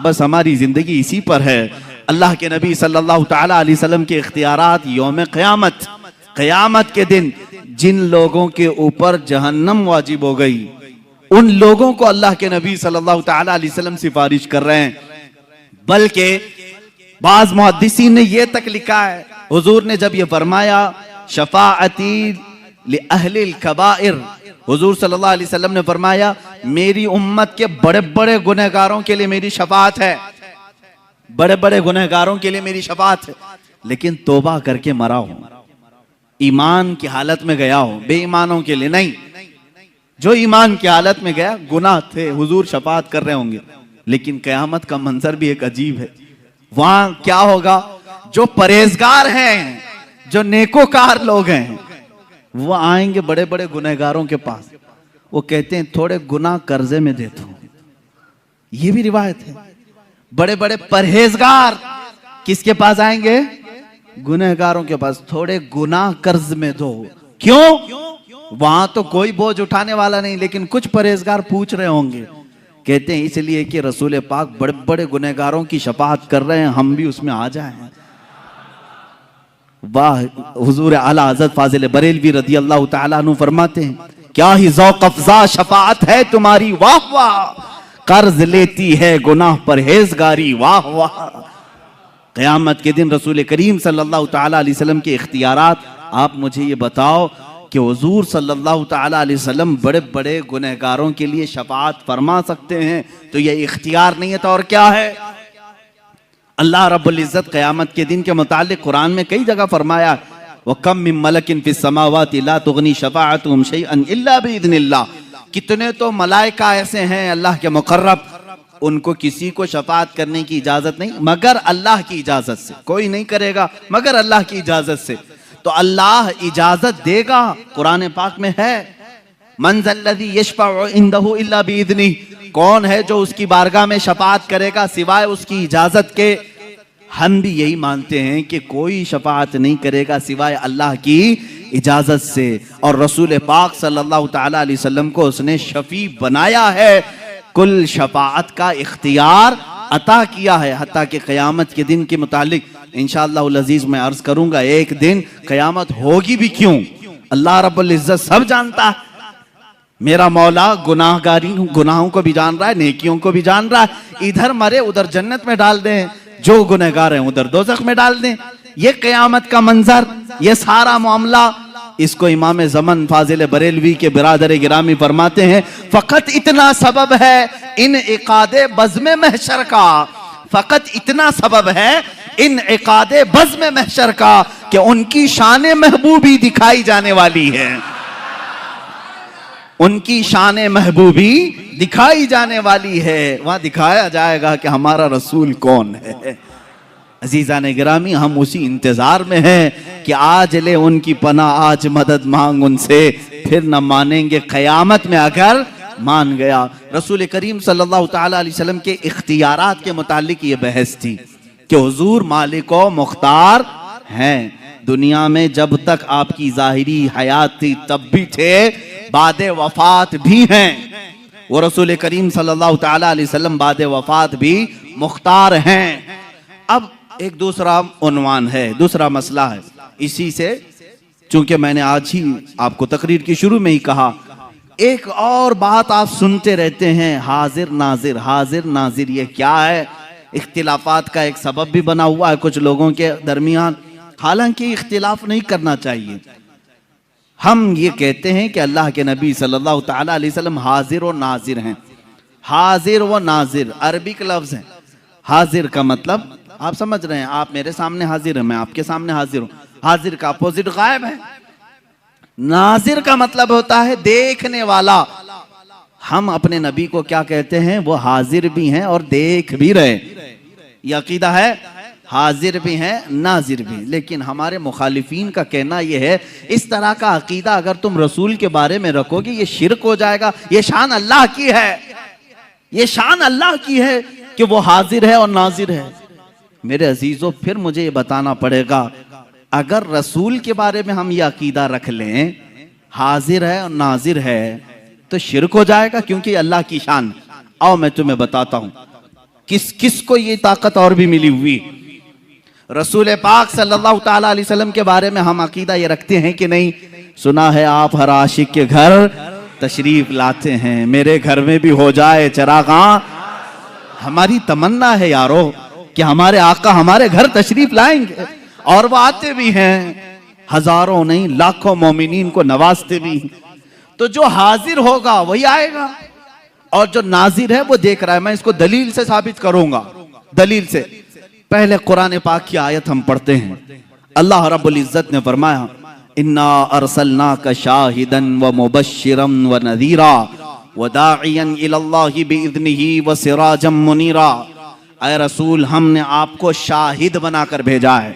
बस हमारी जिंदगी इसी पर है। अल्लाह के नबी सल्लल्लाहु ताला अलैहि वसल्लम के इख्तियारात यौम क़यामत, क़यामत के दिन जिन लोगों के ऊपर जहन्नम वाजिब हो गई, उन लोगों को अल्लाह के नबी सल्लल्लाहु ताला अलैहि वसल्लम सिफारिश कर रहे हैं। बल्कि बाज़ मुहद्दिसीन ने यह तक लिखा है, हुजूर ने जब ये फरमाया शफाअती li अहलिल कबाइर, हुजूर सल्लल्लाहु अलैहि वसल्लम ने फरमाया मेरी उम्मत के बड़े बड़े गुनहगारों के लिए मेरी शफाअत है, बड़े बड़े गुनहगारों के लिए मेरी शफाअत है, लेकिन तौबा करके मरा हो, ईमान की हालत में गया हो, बेईमानों के लिए नहीं। जो ईमान की हालत में गया, गुनाह थे, हुजूर शफाअत कर रहे होंगे, लेकिन क़यामत का मंजर भी एक अजीब है। वहां क्या होगा, जो परहेजगार हैं, जो नेकोकार लोग हैं, वो आएंगे बड़े बड़े गुनहगारों के पास, वो कहते हैं थोड़े गुनाह कर्जे में दे दो। ये भी रिवायत है। बड़े बड़े परहेजगार किसके पास आएंगे, गुनहगारों के पास, थोड़े गुनाह कर्ज में दो। क्यों, वहां तो कोई बोझ उठाने वाला नहीं, लेकिन कुछ परहेजगार पूछ रहे होंगे। कहते हैं इसलिए कि रसूल पाक बड़े बड़े गुनहगारों की शफाअत कर रहे हैं, हम भी उसमें आ जाएं। वाह, हुजूर आला हज़रत फाजिल बरेलवी रज़ियल्लाहु ताला अन्हु फरमाते हैं क्या ही ज़ौक़ अफ़ज़ा शफाअत है तुम्हारी, वाह वाह, कर्ज लेती है गुनाह परहेजगारी, वाह वाह। क़यामत के दिन रसूल करीम सल्लल्लाहु ताला अलैहि वसल्लम के इख्तियारात, आप मुझे ये बताओ कि हुजूर सल्लल्लाहु ताला अलैहि वसल्लम बड़े बड़े गुनहगारों के लिए शफाअत फरमा सकते हैं, तो ये इख्तियार नहीं है तो और क्या है? अल्लाह रब्बुल इज्जत क़यामत के दिन के मुतालिक कुरान में कई जगह फरमाया, व कम मिन मलकिन फिस समावाति ला तुगनी शफाअतुहुम शैअन इल्ला बिइज़्निल्लाह। कितने तो मलाइका ऐसे हैं अल्लाह के मुकर्रब, उनको किसी को शफाअत करने की इजाजत नहीं मगर अल्लाह की इजाजत से। कोई नहीं करेगा मगर अल्लाह की इजाजत से। तो अल्लाह इजाजत देगा, कुरान पाक में है, मन ज़ल्लज़ी यशफ़अउ इंदहु इल्ला बिइज़्निही, कौन है जो उसकी बारगाह में शफाअत करेगा सिवाय उसकी इजाजत के। हम भी यही मानते हैं कि कोई शफाअत नहीं करेगा सिवाय अल्लाह की इजाजत से, और रसूल पाक सल्लल्लाहु ताला अलैहि वसल्लम को उसने शफी बनाया है, कुल शफाअत का इख्तियार अता किया है। हत्ता कि क़यामत के दिन के मुतालिक इंशाअल्लाह अज़ीज़ मैं अर्ज करूंगा, एक दिन क़यामत होगी भी क्यों अल्लाह रब्बुल इज्जत सब जानता है। मेरा मौला गुनाहों को भी जान रहा है, नेकियों को भी जान रहा है। इधर मरे उधर जन्नत में डाल दें, जो गुनहगार हैं उधर दोज़ख में डाल दें। ये क़यामत का मंजर, ये सारा मामला, इसको इमाम ज़मन फाजिल बरेलवी के बिरादर गिरामी फरमाते हैं, फ़कत इतना सबब है इन इक़ादे बज़्म महशर का, फ़कत इतना सबब है इन इक़ादे बज़्म महशर का कि उनकी शान महबूबी दिखाई जाने वाली है, उनकी शान महबूबी दिखाई जाने वाली है। वहां दिखाया जाएगा कि हमारा रसूल कौन है। अजीज़ान गिरामी, हम उसी इंतजार में हैं कि आज ले उनकी पनाह, आज मदद मांग उनसे, फिर न मानेंगे क़यामत में अगर मान गया। रसूल करीम सल्लल्लाहु ताला अलैहि वसल्लम के इख्तियारात के मुतालिक ये बहस थी कि हुजूर मालिक व मुख्तार हैं। दुनिया में जब तक आपकी ज़ाहिरी हयात थी तब भी थे, बादे वफात भी हैं। वो रसूल करीम सल्लल्लाहु ताला अलैहि वसल्लम बादे वफात भी मुख्तार हैं। अब एक दूसरा उन्वान है, दूसरा मसला है। इसी से चूंकि मैंने आज ही आपको तकरीर की शुरू में ही कहा, एक और बात आप सुनते रहते हैं, हाजिर नाजिर, हाजिर नाजिर, ये क्या है? इख्तिलाफात का एक सबब भी बना हुआ है कुछ लोगों के दरमियान। हालांकि इख्तिलाफ नहीं करना चाहिए। हम ये कहते हैं कि अल्लाह के नबी सल्लल्लाहु ताला अलैहि वसल्लम हाजिर और नाजिर हैं। हाजिर व नाजिर अरबिक लफ्ज है। हाजिर का मतलब आप समझ रहे हैं, आप मेरे सामने हाजिर हैं, मैं आपके सामने हाजिर हूं। हाजिर का अपोजिट गायब है। नाजिर का मतलब होता है देखने वाला। हम अपने नबी को क्या कहते हैं? वो हाजिर भी हैं और देख भी रहे। ये अकीदा है, हाजिर भी हैं नाजिर भी। लेकिन हमारे मुखालिफीन का कहना यह है, इस तरह का अकीदा अगर तुम रसूल के बारे में रखोगे ये शिरक हो जाएगा। ये शान अल्लाह की है, ये शान अल्लाह की है कि वो हाजिर है और नाजिर है। मेरे अजीजों, फिर मुझे ये बताना पड़ेगा, अगर रसूल के बारे में हम ये अकीदा रख लें हाजिर है और नाजिर है तो शिरक हो जाएगा, क्योंकि अल्लाह की शान। आओ मैं तुम्हें बताता हूं किस किस को ये ताकत और भी मिली हुई। रसूल पाक सल्लल्लाहु ताला अलैहि वसल्लम के बारे में हम अकीदा ये रखते हैं कि नहीं? सुना है आप हर आशिक के घर तशरीफ लाते हैं, मेरे घर में भी हो जाए चरागा। हमारी तमन्ना है यारो कि हमारे आका हमारे घर तशरीफ लाएंगे, और वो आते भी हैं, हजारों नहीं लाखों मोमिनीन को नवाजते भी। तो जो हाजिर होगा वही आएगा, और जो नाजिर है वो देख रहा है। मैं इसको दलील से साबित करूंगा, दलील से। पहले कुरान पाक की आयत हम पढ़ते हैं। अल्लाह रब्बुल इज्जत ने फरमाया, इन्ना अरसलनाका शाहिदन व मुबश्शिरन व नज़ीरा व दाइयन इलल्लाहि बिइज़्निही व सिराजम मुनीरा। ऐ रसूल, हमने आपको शाहिद बनाकर भेजा है।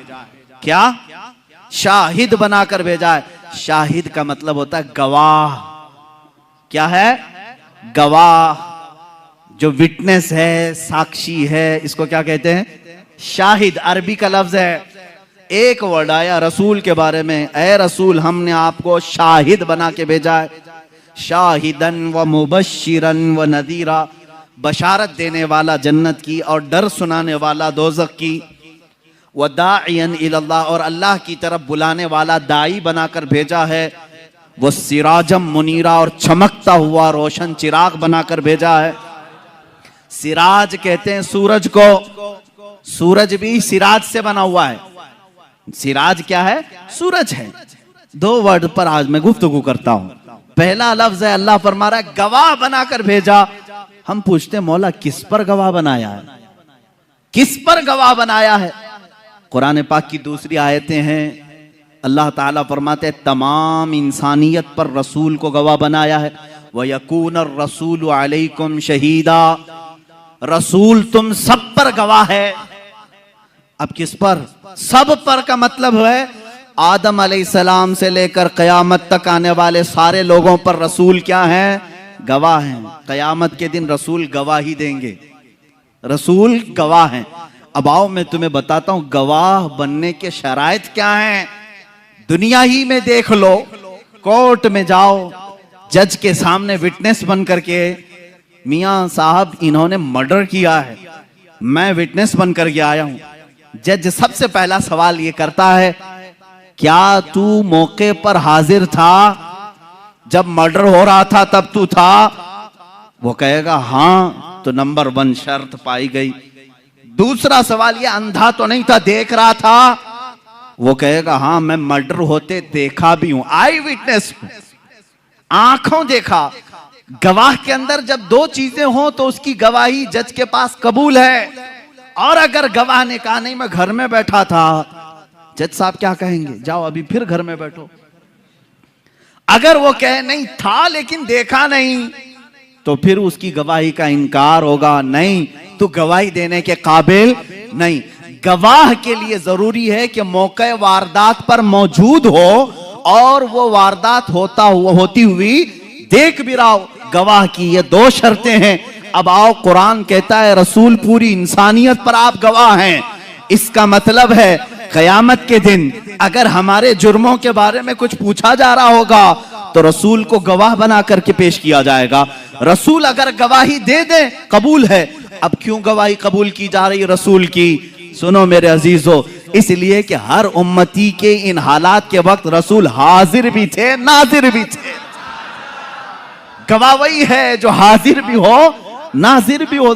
क्या? शाहिद बनाकर भेजा है। शाहिद का मतलब होता है गवाह। क्या है? गवाह, जो विटनेस है, साक्षी है, इसको क्या कहते हैं? शाहिद। अरबी का लफ्ज है। एक वर्ड आया रसूल के बारे में, ऐ रसूल हमने आपको शाहिद बना के भेजा है। शाहिदन व मुबश्शिरन व नदीरा, बशारत देने वाला जन्नत की और डर सुनाने वाला दोज़ख की। व दाइयन इलल्लाह, और अल्लाह की तरफ बुलाने वाला दाई बनाकर भेजा है। वो सिराजम मुनीरा, और चमकता हुआ रोशन चिराग बनाकर भेजा है। सिराज कहते हैं सूरज को, सूरज भी सिराज से बना हुआ है। सिराज क्या है? सूरज है। दो वर्ड पर आज मैं गुफ्तगू करता हूं। पहला लफ्ज है, अल्लाह फरमा रहा है गवाह बनाकर भेजा। हम पूछते हैं मौला किस पर गवाह बनाया है, किस पर गवाह बनाया है? कुरान पाक की दूसरी आयतें हैं, अल्लाह ताला फरमाते हैं तमाम इंसानियत पर रसूल को गवाह बनाया है। व यकून रसूल अलैकुम शहीदा, रसूल तुम सब पर गवाह है। अब किस पर? सब पर का मतलब है आदम अलैहिस्सलाम से लेकर कयामत तक आने वाले सारे लोगों पर रसूल क्या हैं? गवाह हैं। कयामत के दिन रसूल गवाही देंगे, रसूल गवाह हैं। अब आओ मैं तुम्हें बताता हूं गवाह बनने के शराइत क्या हैं। दुनिया ही में देख लो, कोर्ट में जाओ, जज के सामने विटनेस बन करके, मियां साहब इन्होंने मर्डर किया है, मैं विटनेस बन करके आया हूं। जज सबसे पहला सवाल ये करता है क्या तू मौके पर हाजिर था जब मर्डर हो रहा था, तब तू था? वो कहेगा हां, तो नंबर 1 शर्त पाई गई। दूसरा सवाल ये अंधा तो नहीं था, देख रहा था? वो कहेगा हां, मैं मर्डर होते देखा भी हूं, आई विटनेस, आंखों देखा। गवाह के अंदर जब दो चीजें हो तो उसकी गवाही जज के पास कबूल है। और अगर गवाह ने कहा नहीं मैं घर में बैठा था, जज साहब क्या कहेंगे? जाओ अभी फिर घर में बैठो। अगर वो कहे नहीं था लेकिन देखा नहीं, तो फिर उसकी गवाही का इनकार होगा, नहीं तू गवाही देने के काबिल नहीं। गवाह के लिए जरूरी है कि मौके वारदात पर मौजूद हो और वो वारदात होती हुई देख भी रहा हो। गवाह की ये 2 शर्तें हैं। अब आओ, कुरान कहता है रसूल पूरी इंसानियत पर आप गवाह हैं। इसका मतलब है कयामत के दिन अगर हमारे जुर्मों के बारे में कुछ पूछा जा रहा होगा तो रसूल को गवाह बना करके पेश किया जाएगा। रसूल अगर गवाही दे दे कबूल है। अब क्यों गवाही कबूल की जा रही रसूल की? सुनो मेरे अजीजों, इसलिए कि हर उम्मती के इन हालात के वक्त रसूल हाजिर भी थे, नाजिर भी थे। गवाह वही है जो हाजिर भी हो, नाजिर भी हो,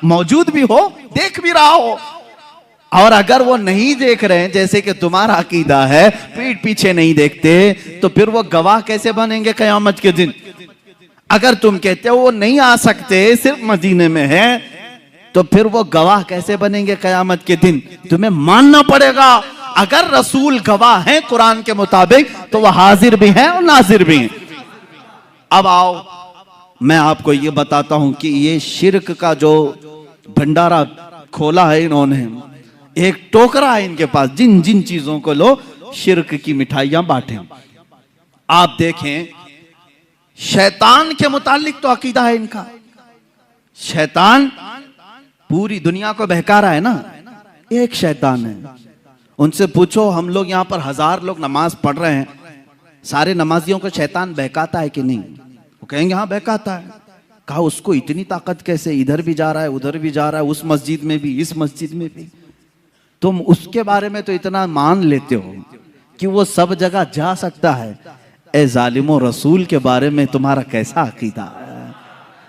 मौजूद भी हो, देख भी रहा हो। और अगर वो नहीं देख रहे हैं, जैसे कि तुम्हारा अकीदा है, पीठ पीछे नहीं देखते, तो फिर वो गवाह कैसे बनेंगे कयामत के दिन? अगर तुम कहते हो वो नहीं आ सकते, सिर्फ मदीने में है, तो फिर वो गवाह कैसे बनेंगे कयामत के दिन? तुम्हें मानना पड़ेगा अगर रसूल गवाह हैं कुरान के मुताबिक, तो वह हाजिर भी हैं और नाजिर भी हैं। अब आओ, मैं आपको ये बताता हूं कि ये शिर्क का जो भंडारा खोला है इन्होंने, एक टोकरा है इनके पास, जिन जिन चीजों को लो शिर्क की मिठाइयां बांटे। आप देखें, शैतान के मुतालिक तो अकीदा है इनका। शैतान पूरी दुनिया को बहका रहा है ना, एक शैतान है। उनसे पूछो, हम लोग यहां पर 1000 लोग नमाज पढ़ रहे हैं, सारे नमाजियों को शैतान बहकाता है कि नहीं? वो कहेंगे हाँ बहकाता है। कहा उसको इतनी ताकत कैसे? इधर भी जा रहा है, उधर भी जा रहा है, उस मस्जिद में भी, इस मस्जिद में भी। तुम उसके बारे में तो इतना मान लेते हो कि वो सब जगह जा सकता है। ए जालिमो, रसूल के बारे में तुम्हारा कैसा अकीदा है?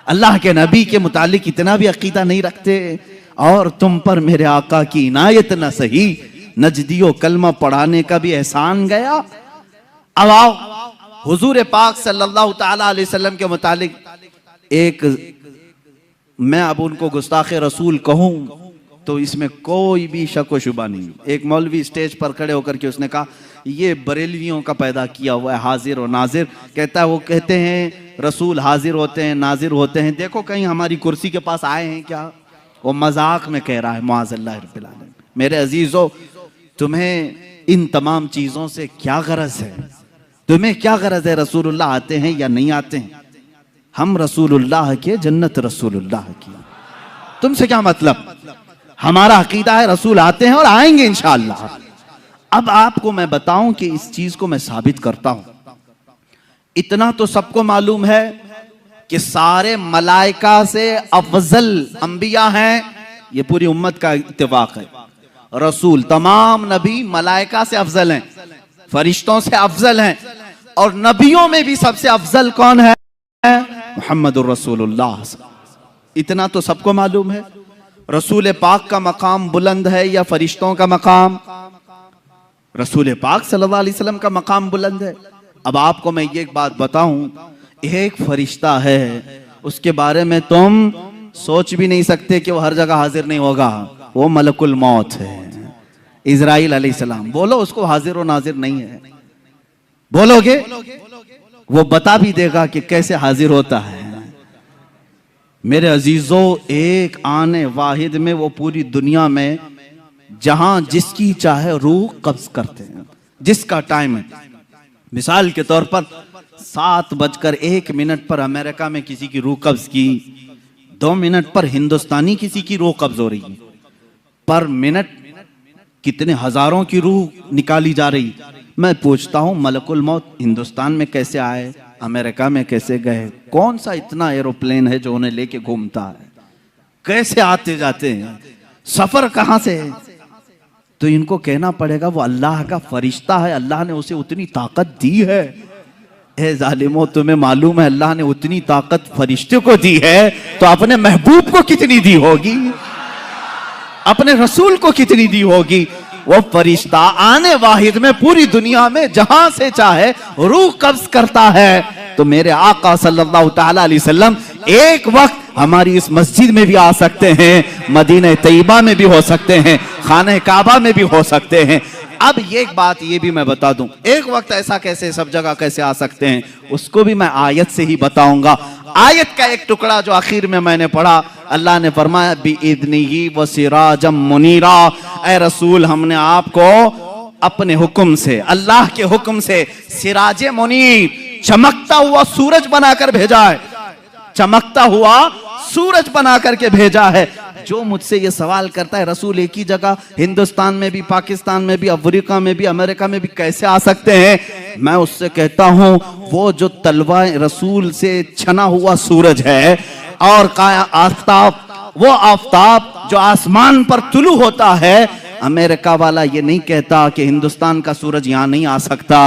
अल्लाह के नबी के मुतालिक इतना भी अकीदा नहीं रखते। और तुम पर मेरे आका की इनायत न सही, नजदियो कलमा पढ़ाने का भी एहसान गया। अब आओ, हुजूर पाक सल्लल्लाहु ताला अलैहि वसल्लम के मुतालिक एक, मैं अब उनको गुस्ताखे रसूल कहूं तो इसमें कोई भी शक व शुबा नहीं। एक मौलवी स्टेज पर खड़े होकर के उसने कहा ये बरेलवियों का पैदा किया हुआ है हाजिर और नाजिर। कहता है वो कहते हैं रसूल हाजिर होते हैं, नाजिर होते हैं, देखो कहीं हमारी कुर्सी के पास आए हैं क्या? वो मजाक में कह रहा है, मुआज़ल्लाह रब्बिल आलमीन। मेरे अजीजों, तुम्हें इन तमाम चीजों से क्या गरज है? तुम्हें क्या गरज है रसूलुल्लाह आते हैं या नहीं आते हैं? हम रसूलुल्लाह के, जन्नत रसूलुल्लाह की, तुमसे क्या मतलब? हमारा अकीदा है रसूल आते हैं और आएंगे इंशाअल्लाह। अब आपको मैं बताऊं कि इस चीज को मैं साबित करता हूं। इतना तो सबको मालूम है कि सारे मलाइका से अफजल अंबिया हैं, ये पूरी उम्मत का इत्तेफाक है। रसूल, तमाम नबी मलाइका से अफजल हैं, फरिश्तों से अफजल हैं। और नबियों में भी सबसे अफजल कौन है? मुहम्मदुर रसूलुल्लाह। इतना तो सबको मालूम है। रसूल पाक का मकाम बुलंद है या फरिश्तों का मकाम? रसूल पाक सल्लल्लाहु अलैहि वसल्लम का मकाम बुलंद है। अब आपको मैं ये एक बात बताऊं, एक फरिश्ता है, उसके बारे में तुम सोच भी नहीं सकते कि वो हर जगह हाजिर नहीं होगा। वो मलकुल मौत है, इजराइल अलैहिस्सलाम। बोलो उसको हाजिर और नाजिर नहीं है? बोलोगे? वो बता भी देगा कि कैसे हाजिर होता है। मेरे अजीजों, एक आने वाहिद में वो पूरी दुनिया में जहां जिसकी चाहे रूह कब्ज करते हैं, जिसका टाइम है। मिसाल के तौर पर 7:01 पर अमेरिका में किसी की रूह कब्ज की, 2 मिनट पर हिंदुस्तानी किसी की रूह कब्ज हो रही है। पर मिनट कितने हजारों की रूह निकाली जा रही। मैं पूछता हूं, मलकुल मौत हिंदुस्तान में कैसे आए, अमेरिका में कैसे गए? कौन सा इतना एरोप्लेन है जो उन्हें लेके घूमता है? कैसे आते जाते हैं? सफर कहां से है? तो इनको कहना पड़ेगा वो अल्लाह का फरिश्ता है, अल्लाह ने उसे उतनी ताकत दी है। ए जालिमो, तुम्हें मालूम है अल्लाह ने उतनी ताकत फरिश्ते को दी है तो अपने महबूब को कितनी दी होगी, अपने रसूल को कितनी दी होगी। वो फरिश्ता आने वाहिद में पूरी दुनिया में जहां से चाहे रूह कब्ज करता है। तो मेरे आका सल्लल्लाहु ताला अलैहि वसल्लम एक वक्त हमारी इस मस्जिद में भी आ सकते हैं, मदीना तैयबा में भी हो सकते हैं, खाने काबा में भी हो सकते हैं। अब ये एक बात ये भी मैं बता दूं, एक वक्त ऐसा कैसे सब जगह कैसे आ सकते हैं, उसको भी मैं आयत से ही बताऊंगा। आयत का एक टुकड़ा जो आखिर में मैंने पढ़ा, अल्लाह ने फरमाया बिइज़्निही व सिराजम मुनीरा। ऐ रसूल, हमने आपको अपने हुक्म से, अल्लाह के हुक्म से सिराजे मुनीर, चमकता हुआ सूरज बनाकर भेजा है, चमकता हुआ सूरज बनाकर के भेजा है। जो मुझसे ये सवाल करता है रसूल एक ही जगह हिंदुस्तान में भी, पाकिस्तान में भी, अफ्रीका में भी, अमेरिका में भी कैसे आ सकते हैं, मैं उससे कहता हूं वो जो तलवा रसूल से छना हुआ सूरज है और आफताब, वो आफताब जो आसमान पर तुलू होता है, अमेरिका वाला ये नहीं कहता कि हिंदुस्तान का सूरज यहां नहीं आ सकता,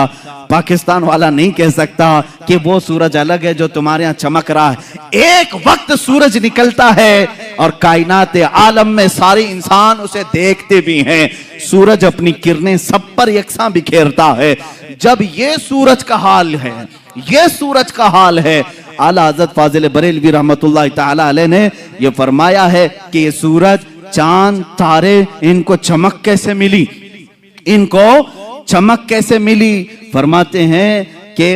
पाकिस्तान वाला नहीं कह सकता कि वो सूरज अलग है जो तुम्हारे यहां चमक रहा है। एक वक्त सूरज निकलता है और कायनात आलम में सारे इंसान उसे देखते भी हैं। सूरज अपनी किरणें सब पर यकसां बिखेरता है। जब ये सूरज का हाल है, ये सूरज का हाल है, आला हज़रत फाजिल बरेलवी रहमतुल्लाह ताला अलैह ने ये फरमाया है कि ये सूरज, चांद, तारे, इनको चमक कैसे मिली, इनको चमक कैसे मिली? फरमाते हैं कि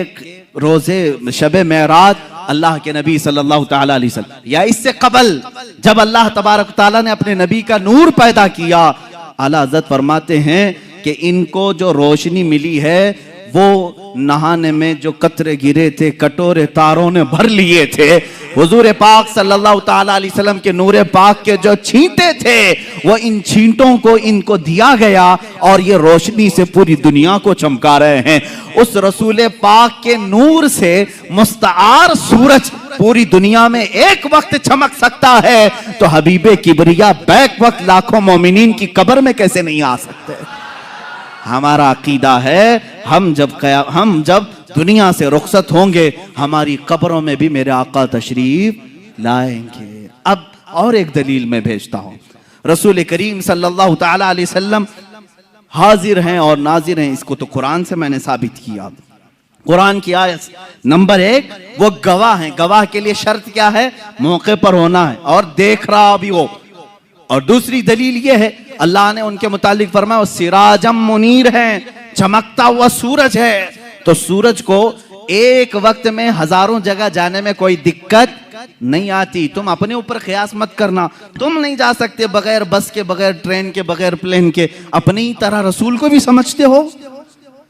रोजे शबे मेराज अल्लाह के नबी सल्लल्लाहु ताला अलैहि वसल्लम या इससे कबल जब अल्लाह तबारक ताला ने अपने नबी का नूर पैदा किया, आला हज़रत फरमाते हैं कि इनको जो रोशनी मिली है वो नहाने में जो कतरे गिरे थे, कटोरे तारों ने भर लिए थे, हुजूर पाक सल्लल्लाहु ताला अलैहि वसल्लम के नूरे पाक के जो छींटे थे वो इन छींटों को इनको दिया गया और ये रोशनी से पूरी दुनिया को चमका रहे हैं। उस रसूल पाक के नूर से मुस्तआर सूरज पूरी दुनिया में एक वक्त चमक सकता है, तो हबीबे किबरिया बैक वक्त लाखों मोमिनीन की कब्र में कैसे नहीं आ सकते? हमारा अकीदा है हम जब दुनिया से रुखसत होंगे हमारी कब्रों में भी मेरे आका तशरीफ लाएंगे। अब और एक दलील मैं भेजता हूं, रसूल करीम सल्लल्लाहु ताला अलैहि वसल्लम हाजिर हैं और नाजिर हैं, इसको तो कुरान से मैंने साबित किया। कुरान की आयत नंबर 1, वो गवाह हैं। गवाह के लिए शर्त क्या है? मौके पर होना है और देख रहा भी हो। और दूसरी दलील ये है, अल्लाह ने उनके मुतालिक फरमाया वो सिराजम मुनीर है, चमकता हुआ सूरज है। तो सूरज को एक वक्त में हजारों जगह जाने में कोई दिक्कत नहीं आती। तुम अपने ऊपर ख्यास मत करना, तुम नहीं जा सकते बगैर बस के, बगैर ट्रेन के, बगैर प्लेन के। अपनी तरह रसूल को भी समझते हो,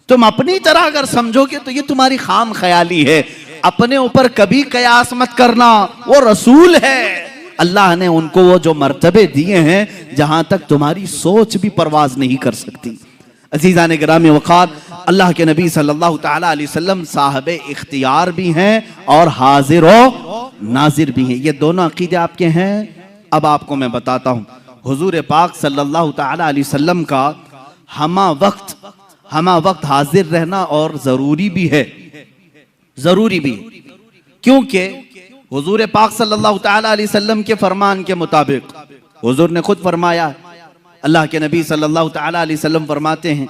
तुम अपनी तरह अगर समझोगे तो ये तुम्हारी खाम ख्याली है। अपने ऊपर कभी कयास मत करना, वो रसूल है, अल्लाह ने उनको वो जो मर्तबे दिए हैं जहां तक तुम्हारी सोच भी परवाज नहीं कर सकती। अजीज़ान गिरामी वक़ार, अल्लाह के नबी सल्लल्लाहु ताला अलैहि वसल्लम साहब इख्तियार भी हैं और हाजिर व नाजिर भी हैं। ये दोनों अकीदे आपके हैं। अब आपको मैं बताता हूँ, हुजूर पाक सल्लल्लाहु ताला अलैहि वसल्लम का हमा वक्त हाजिर रहना और जरूरी भी है, जरूरी भी, क्योंकि हुजूर पाक सल्लल्लाहु तआला अलैहि वसल्लम के फरमान के मुताबिक हुजूर ने खुद फरमाया, अल्लाह के नबी सल्लल्लाहु तआला अलैहि वसल्लम फरमाते हैं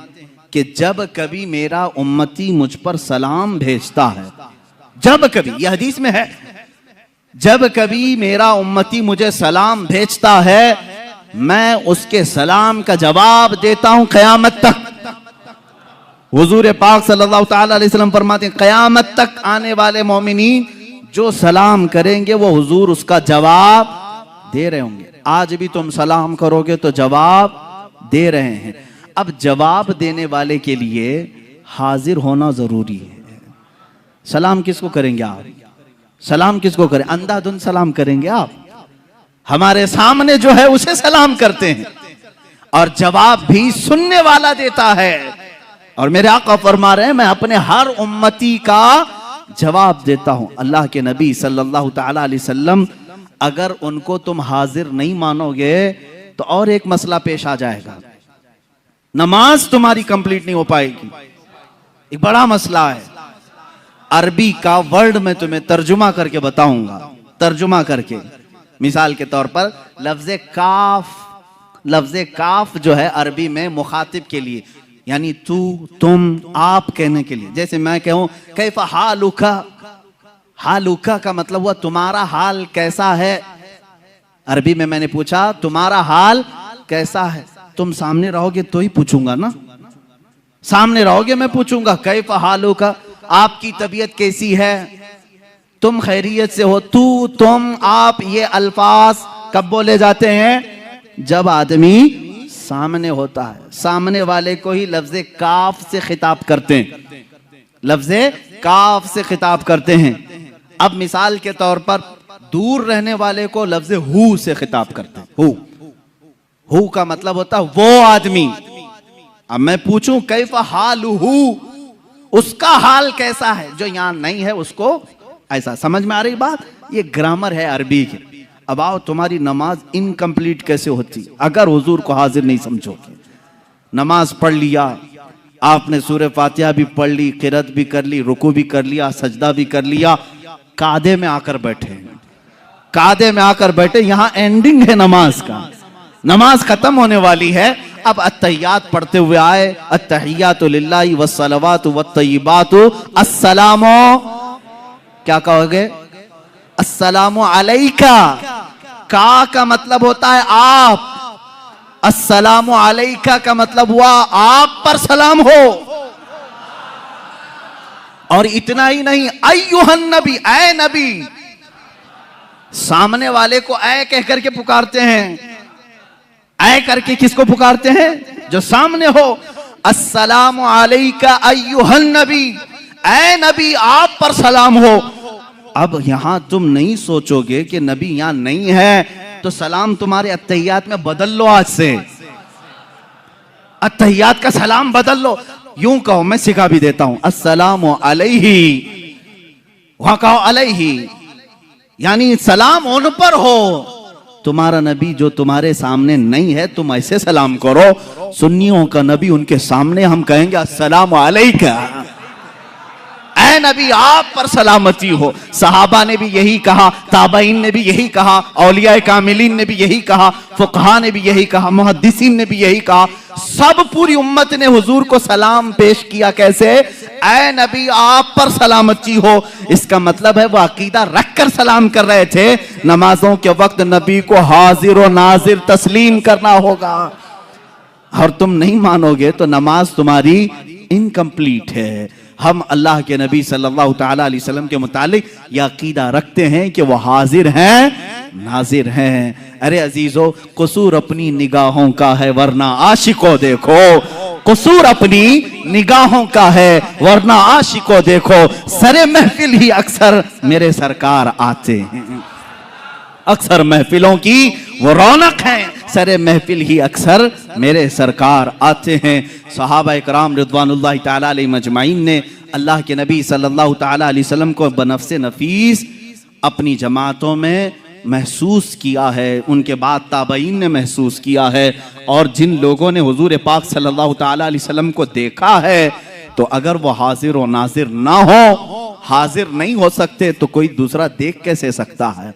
कि जब कभी मेरा उम्मती मुझ पर सलाम भेजता है, जब कभी, यह हदीस में है, जब कभी मेरा उम्मती मुझे सलाम भेजता है, मैं उसके सलाम का जवाब देता हूं क़यामत तक। हुजूर पाक सल्लल्लाहु तआला अलैहि वसल्लम फरमाते हैं, क़यामत तक आने वाले मोमिनीन जो सलाम करेंगे वो हुजूर उसका जवाब दे रहे होंगे। आज भी तुम सलाम करोगे तो जवाब दे रहे हैं। अब जवाब देने वाले के लिए हाजिर होना जरूरी है। सलाम किसको करेंगे आप? सलाम किसको करें? अंधाधुंध सलाम करेंगे आप? हमारे सामने जो है उसे सलाम करते हैं और जवाब भी सुनने वाला देता है। और मेरे आका फरमा रहे हैं, मैं अपने हर उम्मती का जवाब देता हूं। अल्लाह के नबी सल्लल्लाहु तआला अलैहि वसल्लम, अगर उनको तुम हाजिर नहीं मानोगे तो और एक मसला पेश आ जाएगा, नमाज तुम्हारी कंप्लीट नहीं हो पाएगी। एक बड़ा मसला है। अरबी का वर्ड मैं तुम्हें तर्जुमा करके बताऊंगा, तर्जुमा करके। मिसाल के तौर पर लफ्ज़ काफ जो है अरबी में मुखातिब के लिए, यानी तू, तुम, आप कहने के लिए। जैसे मैं कहूं कैफा हालुका, हालुका का मतलब हुआ तुम्हारा हाल कैसा है। अरबी में मैंने पूछा तुम्हारा हाल कैसा है, तुम सामने रहोगे तो ही पूछूंगा ना, सामने रहोगे मैं पूछूंगा कैफा हालुका, आपकी तबीयत कैसी है, तुम खैरियत से हो। तू, तुम, आप, ये अल्फाज कब बोले जाते हैं? जब आदमी सामने होता है, सामने वाले को ही लफ्ज़े काफ से खिताब करते हैं, लफ्ज़े काफ से खिताब करते हैं। अब मिसाल के तौर पर दूर रहने वाले को लफ्ज़े हु से खिताब करते हैं। हु का मतलब होता है वो आदमी। अब मैं पूछूं कैफा हालुहु, उसका हाल कैसा है, जो यहां नहीं है उसको ऐसा। समझ में आ रही बात? ये ग्रामर है अरबी की। अब आओ, तुम्हारी नमाज इनकम्प्लीट कैसे होती अगर हुजूर को हाजिर नहीं समझोगे? नमाज पढ़ लिया आपने, सूरह फातिहा भी पढ़ ली, किरात भी कर ली, रुकू भी कर लिया, सजदा भी कर लिया, कादे में आकर बैठे, कादे में आकर बैठे, यहां एंडिंग है नमाज का, नमाज खत्म होने वाली है। अब अत्तहियात पढ़ते हुए आए, अत्तहियातु लिल्लाहि वस्सलावातु वत्तय्यिबातु अस्सलामु, क्या कहोगे? अस्सलामु अलैका। का मतलब होता है आप, अस्सलामु अलैका का मतलब हुआ आप पर सलाम हो। और इतना ही नहीं, अय्युहन नबी, ऐ नबी, सामने वाले को ऐ कह करके पुकारते हैं। ऐ करके किसको पुकारते हैं? जो सामने हो। अस्सलामु अलैका अय्युहन नबी, ऐ नबी आप पर सलाम हो। अब यहां तुम नहीं सोचोगे कि नबी यहां नहीं है तो सलाम तुम्हारे अत्तहियात में बदल लो। आज से अत्तहियात का सलाम बदल लो, यूं कहो, मैं सिखा भी देता हूं, अस्सलामु अलैहि, वहां कहो अलैहि, यानी सलाम उन पर हो। तुम्हारा नबी जो तुम्हारे सामने नहीं है तुम ऐसे सलाम करो। सुन्नियों का नबी, उनके सामने हम कहेंगे अस्सलामु अलैका, ऐ नबी आप पर सलामती हो। सहाबा ने भी यही कहा, ताबईन ने भी यही कहा, औलिया कामिलीन ने भी यही कहा, फुकहा ने भी यही कहा, मुहद्दिसीन ने भी यही कहा। सब पूरी उम्मत ने हुजूर को सलाम पेश किया। कैसे? ऐ नबी आप पर सलामती हो। इसका मतलब है वो अकीदा रख कर सलाम कर रहे थे। नमाजों के वक्त नबी को हाजिर और नाजिर तस्लीम करना होगा। और तुम नहीं मानोगे तो नमाज तुम्हारी इनकम्प्लीट है। हम अल्लाह के नबी सल्लल्लाहु तआला अलैहि वसल्लम के मुतालिक यह अकीदा रखते हैं कि वो हाजिर हैं, नाजिर हैं। अरे अजीजों, कसूर अपनी निगाहों का है वरना आशिकों देखो, कसूर अपनी निगाहों का है वरना आशिकों देखो। सरे महफिल ही अक्सर मेरे सरकार आते हैं, अक्सर महफिलों की वो रौनक है, सरे महफिल ही अक्सर मेरे सरकार आते हैं। सहाबा इकराम रिदवानुल्लाहि ताला अलैहिम अजमाइन ने अल्लाह के नबी सल्लल्लाहु ताला अलैहि वसल्लम को बनफ्से नफीस अपनी जमातों में महसूस किया है, उनके बाद ताबईन ने महसूस किया है। और जिन लोगों ने हुजूर पाक सल्लल्लाहु ताला अलैहि वसल्लम को देखा है तो अगर वो हाजिर और नाजिर ना हो, हाजिर नहीं हो सकते तो कोई दूसरा देख कैसे सकता है?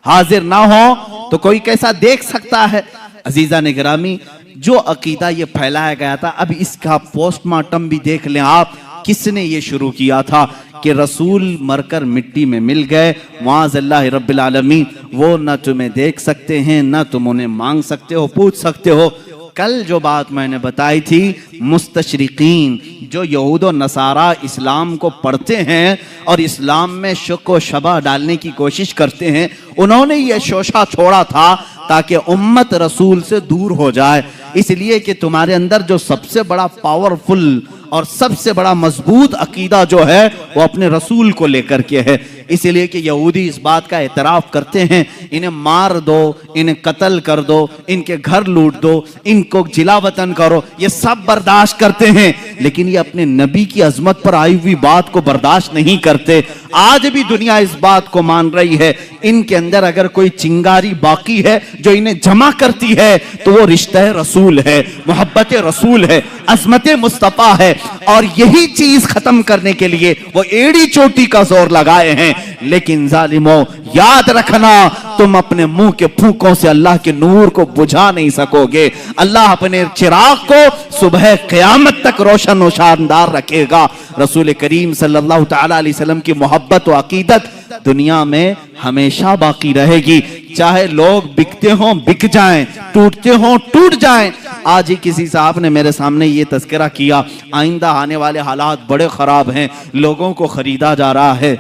हाजिर ना हो तो कोई कैसा देख सकता है? अजीजा ने गिरामी, जो अकीदा ये फैलाया गया था, अब इसका पोस्टमार्टम भी देख लें आप। किसने ये शुरू किया था कि रसूल मरकर मिट्टी में मिल गए, मुआज़ल्लाह रब्बिल आलमीन, वो ना तुम्हें देख सकते हैं, ना तुम उन्हें मांग सकते हो, पूछ सकते हो। कल जो बात मैंने बताई थी, मुस्तशरिकीन जो यहूद और नसारा इस्लाम को पढ़ते हैं और इस्लाम में शक व शबा डालने की कोशिश करते हैं, उन्होंने ये शोशा छोड़ा था ताकि उम्मत रसूल से दूर हो जाए। इसलिए कि तुम्हारे अंदर जो सबसे बड़ा पावरफुल और सबसे बड़ा मजबूत अकीदा जो है वो अपने रसूल को लेकर के है। इसलिए कि यहूदी इस बात का एतराफ़ करते हैं, इन्हें मार दो, इन्हें कत्ल कर दो, इनके घर लूट दो, इनको जिला वतन करो, ये सब बर्दाश्त करते हैं, लेकिन ये अपने नबी की अजमत पर आई हुई बात को बर्दाश्त नहीं करते। आज भी दुनिया इस बात को मान रही है। इनके अंदर अगर कोई चिंगारी बाकी है जो इन्हें जमा करती है तो वो रिश्ता रसूल है, मोहब्बत रसूल है, अजमत मुस्तफ़ा है। और यही चीज खत्म करने के लिए वो एड़ी चोटी का जोर लगाए हैं। लेकिन जालिमों, याद रखना, तुम अपने मुंह के फूकों से अल्लाह के नूर को बुझा नहीं सकोगे। अल्लाह अपने चिराग को सुबह क़यामत तक रोशन और शानदार रखेगा। रसूल करीम सल्लल्लाहु तआला अलैहि वसल्लम की मोहब्बत और अकीदत दुनिया में हमेशा बाकी रहेगी, चाहे लोग बिकते हों बिक जाएं, टूटते हों टूट जाएं। आज ही किसी साहब ने मेरे सामने ये तज़किरा किया, आइंदा आने वाले हालात बड़े खराब हैं, लोगों को खरीदा जा रहा है,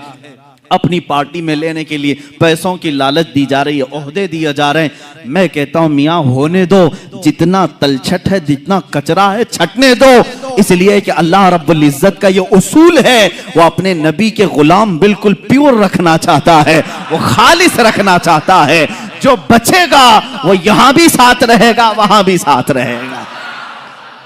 अपनी पार्टी में लेने के लिए पैसों की लालच दी जा रही है, ओहदे दिए जा रहे हैं। मैं कहता हूं मियाँ होने दो, जितना तलछट है, जितना कचरा है, छटने दो। इसलिए कि अल्लाह रब्बुल इज्जत का ये उसूल है, वो अपने नबी के गुलाम बिल्कुल प्योर रखना चाहता है, वो खालिस रखना चाहता है। जो बचेगा वो यहां भी साथ रहेगा, वहां भी साथ रहेगा।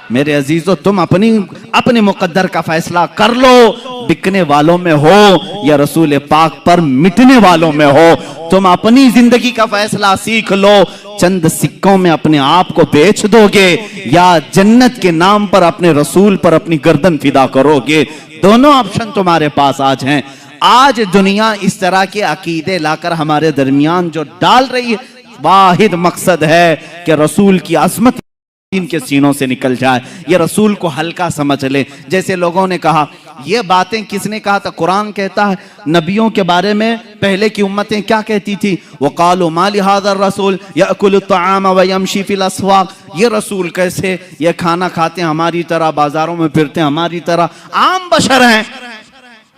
मेरे अजीजों, तुम अपने मुकद्दर का फैसला कर लो, बिकने वालों में हो या रसूल पाक पर मिटने वालों में हो। तुम अपनी जिंदगी का फैसला सीख लो, चंद सिक्कों में अपने आप को बेच दोगे या जन्नत के नाम पर अपने रसूल पर अपनी गर्दन फिदा करोगे। दोनों ऑप्शन तुम्हारे पास आज हैं। आज दुनिया इस तरह के अकीदे लाकर हमारे दरमियान जो डाल रही है, वाहिद मकसद है कि रसूल की अजमत इनके सीनों से निकल जाए, ये रसूल को हल्का समझ ले। जैसे लोगों ने कहा, ये बातें किसने कहा था? कुरान कहता है नबियों के बारे में पहले की उम्मतें क्या कहती थी? वक़ालू मा लिहाज़ा रसूल याकुलु त्तआम व यमशी फिल अस्वाक़। ये रसूल कैसे, ये खाना खाते हैं हमारी तरह, बाजारों में फिरते हैं हमारी तरह, आम बशर हैं।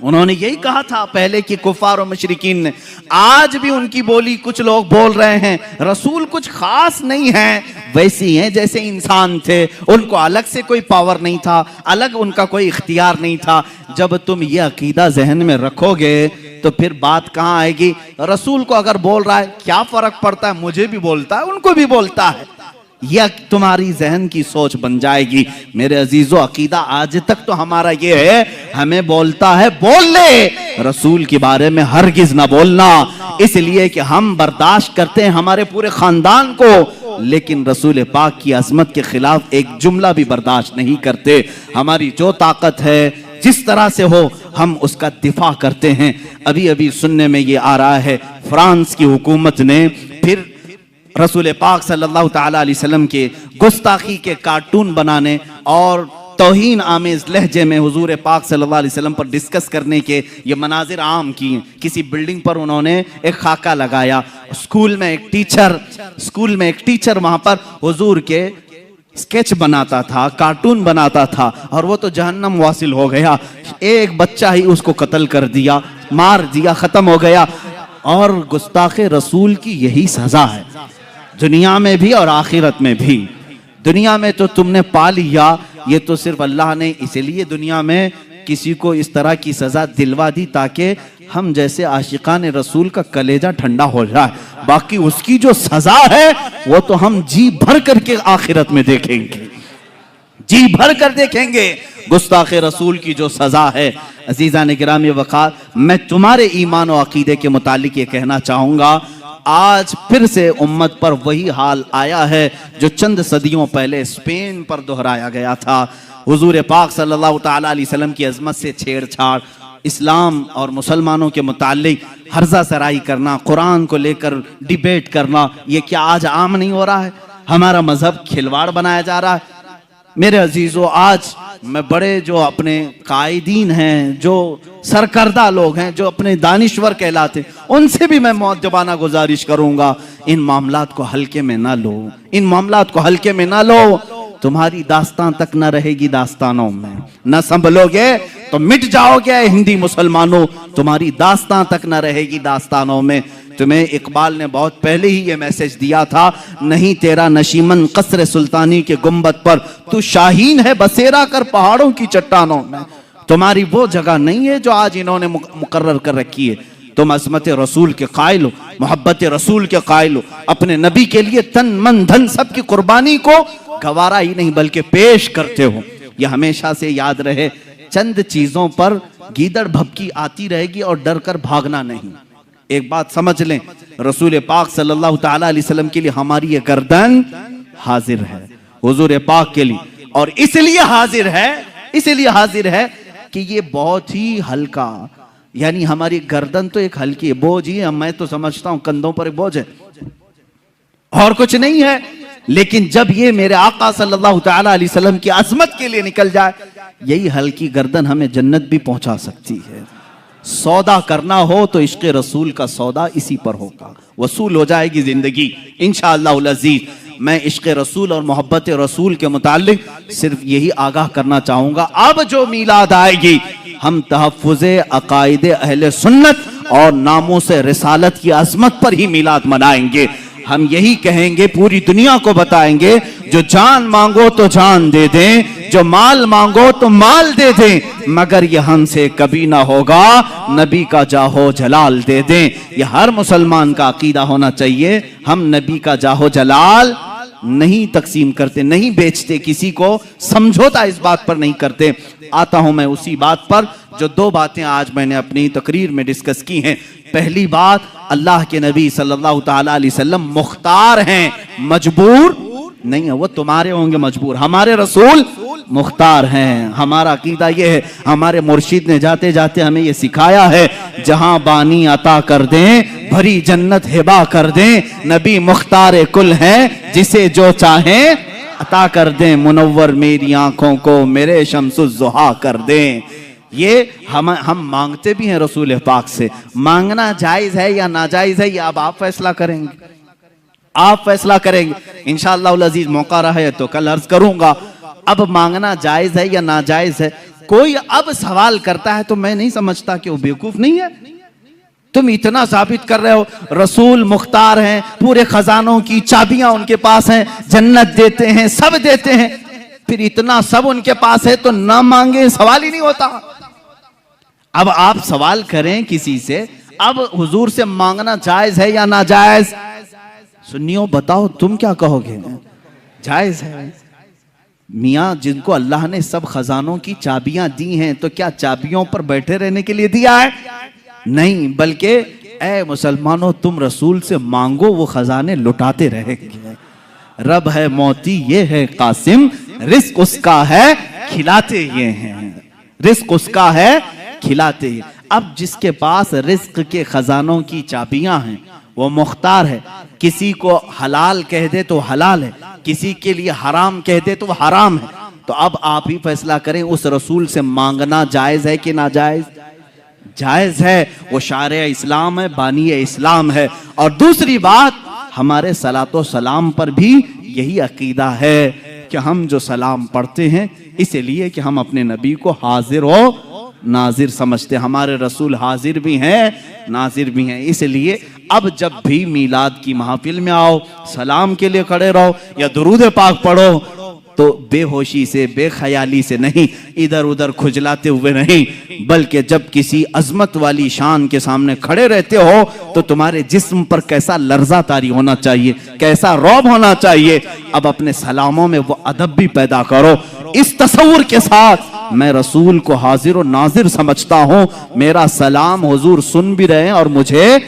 उन्होंने यही कहा था पहले की कुफार और मुशरिकीन ने। आज भी उनकी बोली कुछ लोग बोल रहे हैं, रसूल कुछ खास नहीं है, वैसे ही हैं जैसे इंसान थे, उनको अलग से कोई पावर नहीं था, अलग उनका कोई इख्तियार नहीं था। जब तुम ये अकीदा जहन में रखोगे तो फिर बात कहाँ आएगी? रसूल को अगर बोल रहा है क्या फर्क पड़ता है, मुझे भी बोलता है, उनको भी बोलता है, यह तुम्हारी जहन की सोच बन जाएगी। मेरे अजीजों, अकीदा आज तक तो हमारा ये है, हमें बोलता है बोल ले, रसूल के बारे में हरगिज ना बोलना। इसलिए कि हम बर्दाश्त करते हैं हमारे पूरे खानदान को, लेकिन रसूल पाक की अजमत के खिलाफ एक जुमला भी बर्दाश्त नहीं करते। हमारी जो ताकत है, जिस तरह से हो, हम उसका दिफा करते हैं। अभी अभी सुनने में ये आ रहा है, फ्रांस की हुकूमत ने फिर रसूल पाक सल्लल्लाहु ताला अलैहि वसल्लम के गुस्ताखी के कार्टून बनाने और तौहीन आमेज लहजे में हुजूर पाक सल्लल्लाहु अलैहि वसल्लम पर डिस्कस करने के ये मनाजिर आम किए। किसी बिल्डिंग पर उन्होंने एक खाका लगाया, स्कूल में एक टीचर वहां पर हुजूर के स्केच बनाता था, कार्टून बनाता था, और वो तो जहन्नम वासिल हो गया। एक बच्चा ही उसको कत्ल कर दिया, मार दिया, खत्म हो गया। और गुस्ताखे रसूल की यही सजा है, दुनिया में भी और आखिरत में भी। दुनिया में तो तुमने पा लिया, ये तो सिर्फ अल्लाह ने इसलिए दुनिया में किसी को इस तरह की सजा दिलवा दी ताकि हम जैसे आशिकान रसूल का कलेजा ठंडा हो जाए। बाकी उसकी जो सजा है वो तो हम जी भर करके आखिरत में देखेंगे, जी भर कर देखेंगे गुस्ताखे रसूल की जो सजा है। अजीज़ान गिरामी वक़ार, मैं तुम्हारे ईमान और अकीदे के मुतालिक ये कहना चाहूँगा, आज फिर से उम्मत पर वही हाल आया है जो चंद सदियों पहले स्पेन पर दोहराया गया था। हुजूर पाक सल्लल्लाहु ताला अलैहि वसल्लम की अज़मत से छेड़छाड़, इस्लाम और मुसलमानों के मुताल्लिक हर्जा सराई करना, कुरान को लेकर डिबेट करना, ये क्या आज आम नहीं हो रहा है? हमारा मजहब खिलवाड़ बनाया जा रहा है। मेरे अजीजों, आज मैं बड़े जो अपने कायदीन हैं, जो सरकर्दा लोग हैं, जो अपने दानिश्वर कहलाते, उनसे भी मैं मुअद्दबाना गुजारिश करूंगा, इन मामलात को हल्के में ना लो, इन मामलात को हल्के में ना लो। तुम्हारी दास्तान तक न रहेगी दास्तानों में, न संभलोगे तो मिट जाओगे हिंदी मुसलमानों, तुम्हारी दास्तान तक न रहेगी दास्तानों में। तुम्हें इकबाल ने बहुत पहले ही ये मैसेज दिया था, नहीं तेरा नशीमन कसर सुल्तानी के गुंबद पर, तू शाहीन है बसेरा कर पहाड़ों की चट्टानों में। तुम्हारी वो जगह नहीं है जो आज इन्होंने मुकर्रर कर रखी है। तुम अज़मत रसूल के कायल हो, मोहब्बत रसूल के कायल हो, अपने नबी के लिए तन मन धन सबकी कुर्बानी को गवारा ही नहीं बल्कि पेश करते हो। यह हमेशा से याद रहे, चंद चीजों पर गीदड़ भभकी आती रहेगी और डर कर भागना नहीं। एक बात समझ लें, रसूल पाक सल्लल्लाहु ताला अलैहि वसल्लम के लिए हमारी ये गर्दन हाजिर है, हुजूर पाक के लिए, और इसलिए हाजिर है कि ये बहुत ही हल्का, यानी हमारी गर्दन तो एक हल्की बोझ ही है। मैं तो समझता हूं कंधों पर एक बोझ है और कुछ नहीं है, लेकिन जब ये मेरे आका सल्लल्लाहु ताला अलैहि वसल्लम की अज़मत के लिए निकल जाए, यही हल्की गर्दन हमें जन्नत भी पहुंचा सकती है। सौदा करना हो तो इश्क़ रसूल का सौदा इसी पर होगा, वसूल हो जाएगी जिंदगी इंशाअल्लाहुल अज़ीज़। मैं इश्क़ रसूल और मोहब्बत रसूल के मुताल्लिक सिर्फ यही आगाह करना चाहूंगा, अब जो मीलाद आएगी हम तहफ़्फ़ुज़े अक़ाइदे अहले सुन्नत और नामूस रिसालत की अज़मत पर ही मीलाद मनाएंगे। हम यही कहेंगे, पूरी दुनिया को बताएंगे, जो जान मांगो तो जान दे दें, जो माल मांगो तो माल दे दें, मगर ये हमसे कभी ना होगा नबी का जाहो जलाल दे दें। ये हर मुसलमान का अकीदा होना चाहिए। हम नबी का जाहो जलाल नहीं तकसीम करते, नहीं बेचते, किसी को समझौता इस बात पर नहीं करते। आता हूं मैं उसी बात पर जो दो बातें आज मैंने अपनी तकरीर में डिस्कस की हैं। पहली बात, अल्लाह के नबी सल्लल्लाहु ताला अलैहि वसल्लम मुख्तार हैं, मजबूर नहीं है। वो तुम्हारे होंगे मजबूर, हमारे रसूल मुख्तार हैं। हमारा अकीदा ये है, हमारे मुर्शिद ने जाते जाते हमें ये सिखाया है, जहां बानी अता कर दें भरी जन्नत हिबा कर दें, नबी मुख्तार कुल हैं, जिसे जो चाहें अता कर दें, मुनव्वर मेरी आंखों को मेरे शम्सुज़्ज़ुहा कर दें। ये हम मांगते भी हैं रसूल पाक से। मांगना जायज है या नाजायज है, ये अब आप फैसला करेंगे, आप फैसला करेंगे। इंशाअल्लाह अजीज मौका रहा है तो कल अर्ज करूंगा, अब मांगना जायज है या नाजायज है। कोई अब सवाल करता है तो मैं नहीं समझता कि वो बेवकूफ नहीं है। तुम इतना साबित कर रहे हो, रसूल मुख्तार हैं, पूरे खजानों की चाबियां उनके पास हैं, जन्नत देते हैं, सब देते हैं, फिर इतना सब उनके पास है तो ना मांगे, सवाल ही नहीं होता। अब आप सवाल करें किसी से, अब हुजूर से मांगना जायज है या नाजायज? सुन्नियों बताओ तुम क्या कहोगे? जायज है। मियाँ, जिनको अल्लाह ने सब खजानों की चाबियां दी हैं, तो क्या चाबियों पर बैठे रहने के लिए दिया है? नहीं, बल्कि ऐ मुसलमानों तुम रसूल से मांगो, वो खजाने लुटाते रहेंगे। रब है मोती ये है कासिम, रिस्क उसका है खिलाते ये हैं, रिस्क उसका है खिलाते ही। अब जिसके पास रिस्क के खजानों की चाबियां हैं वो मुख्तार है। किसी को हलाल कह दे तो हलाल है, किसी के लिए हराम कह दे तो हराम है। तो अब आप ही फैसला करें, उस रसूल से मांगना जायज है कि नाजायज? जायज है। वो शारे इस्लाम है, बानी इस्लाम है। और दूसरी बात, हमारे सलातो सलाम पर भी यही अकीदा है कि हम जो सलाम पढ़ते हैं इसलिए कि हम अपने नबी को हाजिर हो नाजिर समझते। हमारे रसूल हाजिर भी हैं, नाजिर भी हैं। इसलिए अब जब भी मीलाद की महफिल में आओ, सलाम के लिए खड़े रहो या दुरूद पाक पढ़ो, तो बेहोशी से, बेख्याली से नहीं, इधर उधर खुजलाते हुए नहीं, बल्कि जब किसी अजमत वाली शान के सामने खड़े रहते हो तो तुम्हारे जिस्म पर कैसा लर्जा तारी होना चाहिए, कैसा रौब होना चाहिए। अब अपने सलामों में वो अदब भी पैदा करो, इस तसव्वुर के साथ मैं रसूल को हाजिर और नाजिर समझता हूं, मेरा सलाम हुजूर सुन भी रहे हैं और मुझे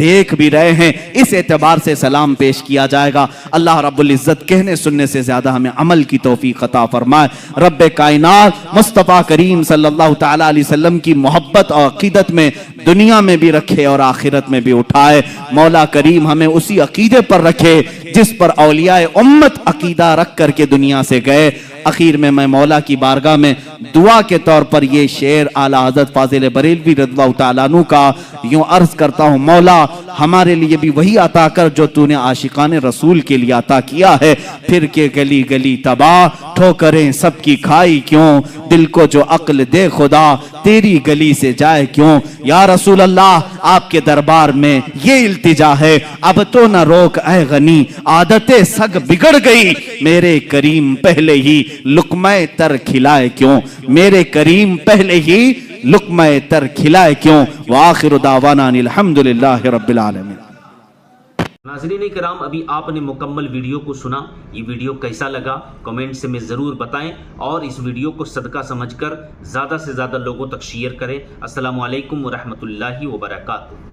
देख भी रहे हैं, इस एतबार से सलाम पेश किया जाएगा। अल्लाह रब्बुल इज्जत कहने सुनने से ज्यादा हमें अमल की तौफीक अता फरमाए। रब्बे कायनात मुस्तफ़ा करीम सल्लल्लाहु तआला अलैहि वसल्लम की मोहब्बत और अकीदत में दुनिया में भी रखे और आखिरत में भी उठाए। मौला करीम हमें उसी अकीदे पर रखे जिस पर औलियाए उम्मत अकीदा रख करके दुनिया से गए। आखिर में मैं मौला की बारगाह में दुआ के तौर पर ये शेर आला हज़रत फाजिल बरेलवी रज़ियल्लाहु तआला अन्हु का यूं अर्ज करता हूँ, मौला हमारे लिए भी वही अता कर जो तूने आशिकाने रसूल के लिए अता किया है। फिर के गली गली तबाह ठोकरें सबकी खाई क्यों, दिल को जो अक्ल दे खुदा तेरी गली से जाए क्यों। या रसूल अल्लाह आपके दरबार में ये इल्तिजा है, अब तो न रोक ऐ गनी आदतें सग बिगड़ गई। मेरे करीम पहले ही लुक़्मा-ए तर खिलाए क्यों, मेरे करीम पहले ही लुक़्मा-ए तर खिलाए क्यों। व आखिरु दावाना अनिल हम्दुलिल्लाहि रब्बिल आलमीन। नाज़रीन किराम, अभी आपने मुकम्मल वीडियो को सुना। ये वीडियो कैसा लगा कमेंट से में ज़रूर बताएं और इस वीडियो को सदका समझकर ज़्यादा से ज़्यादा लोगों तक शेयर करें। अस्सलामु अलैकुम व रहमतुल्लाहि व बरकातुहू।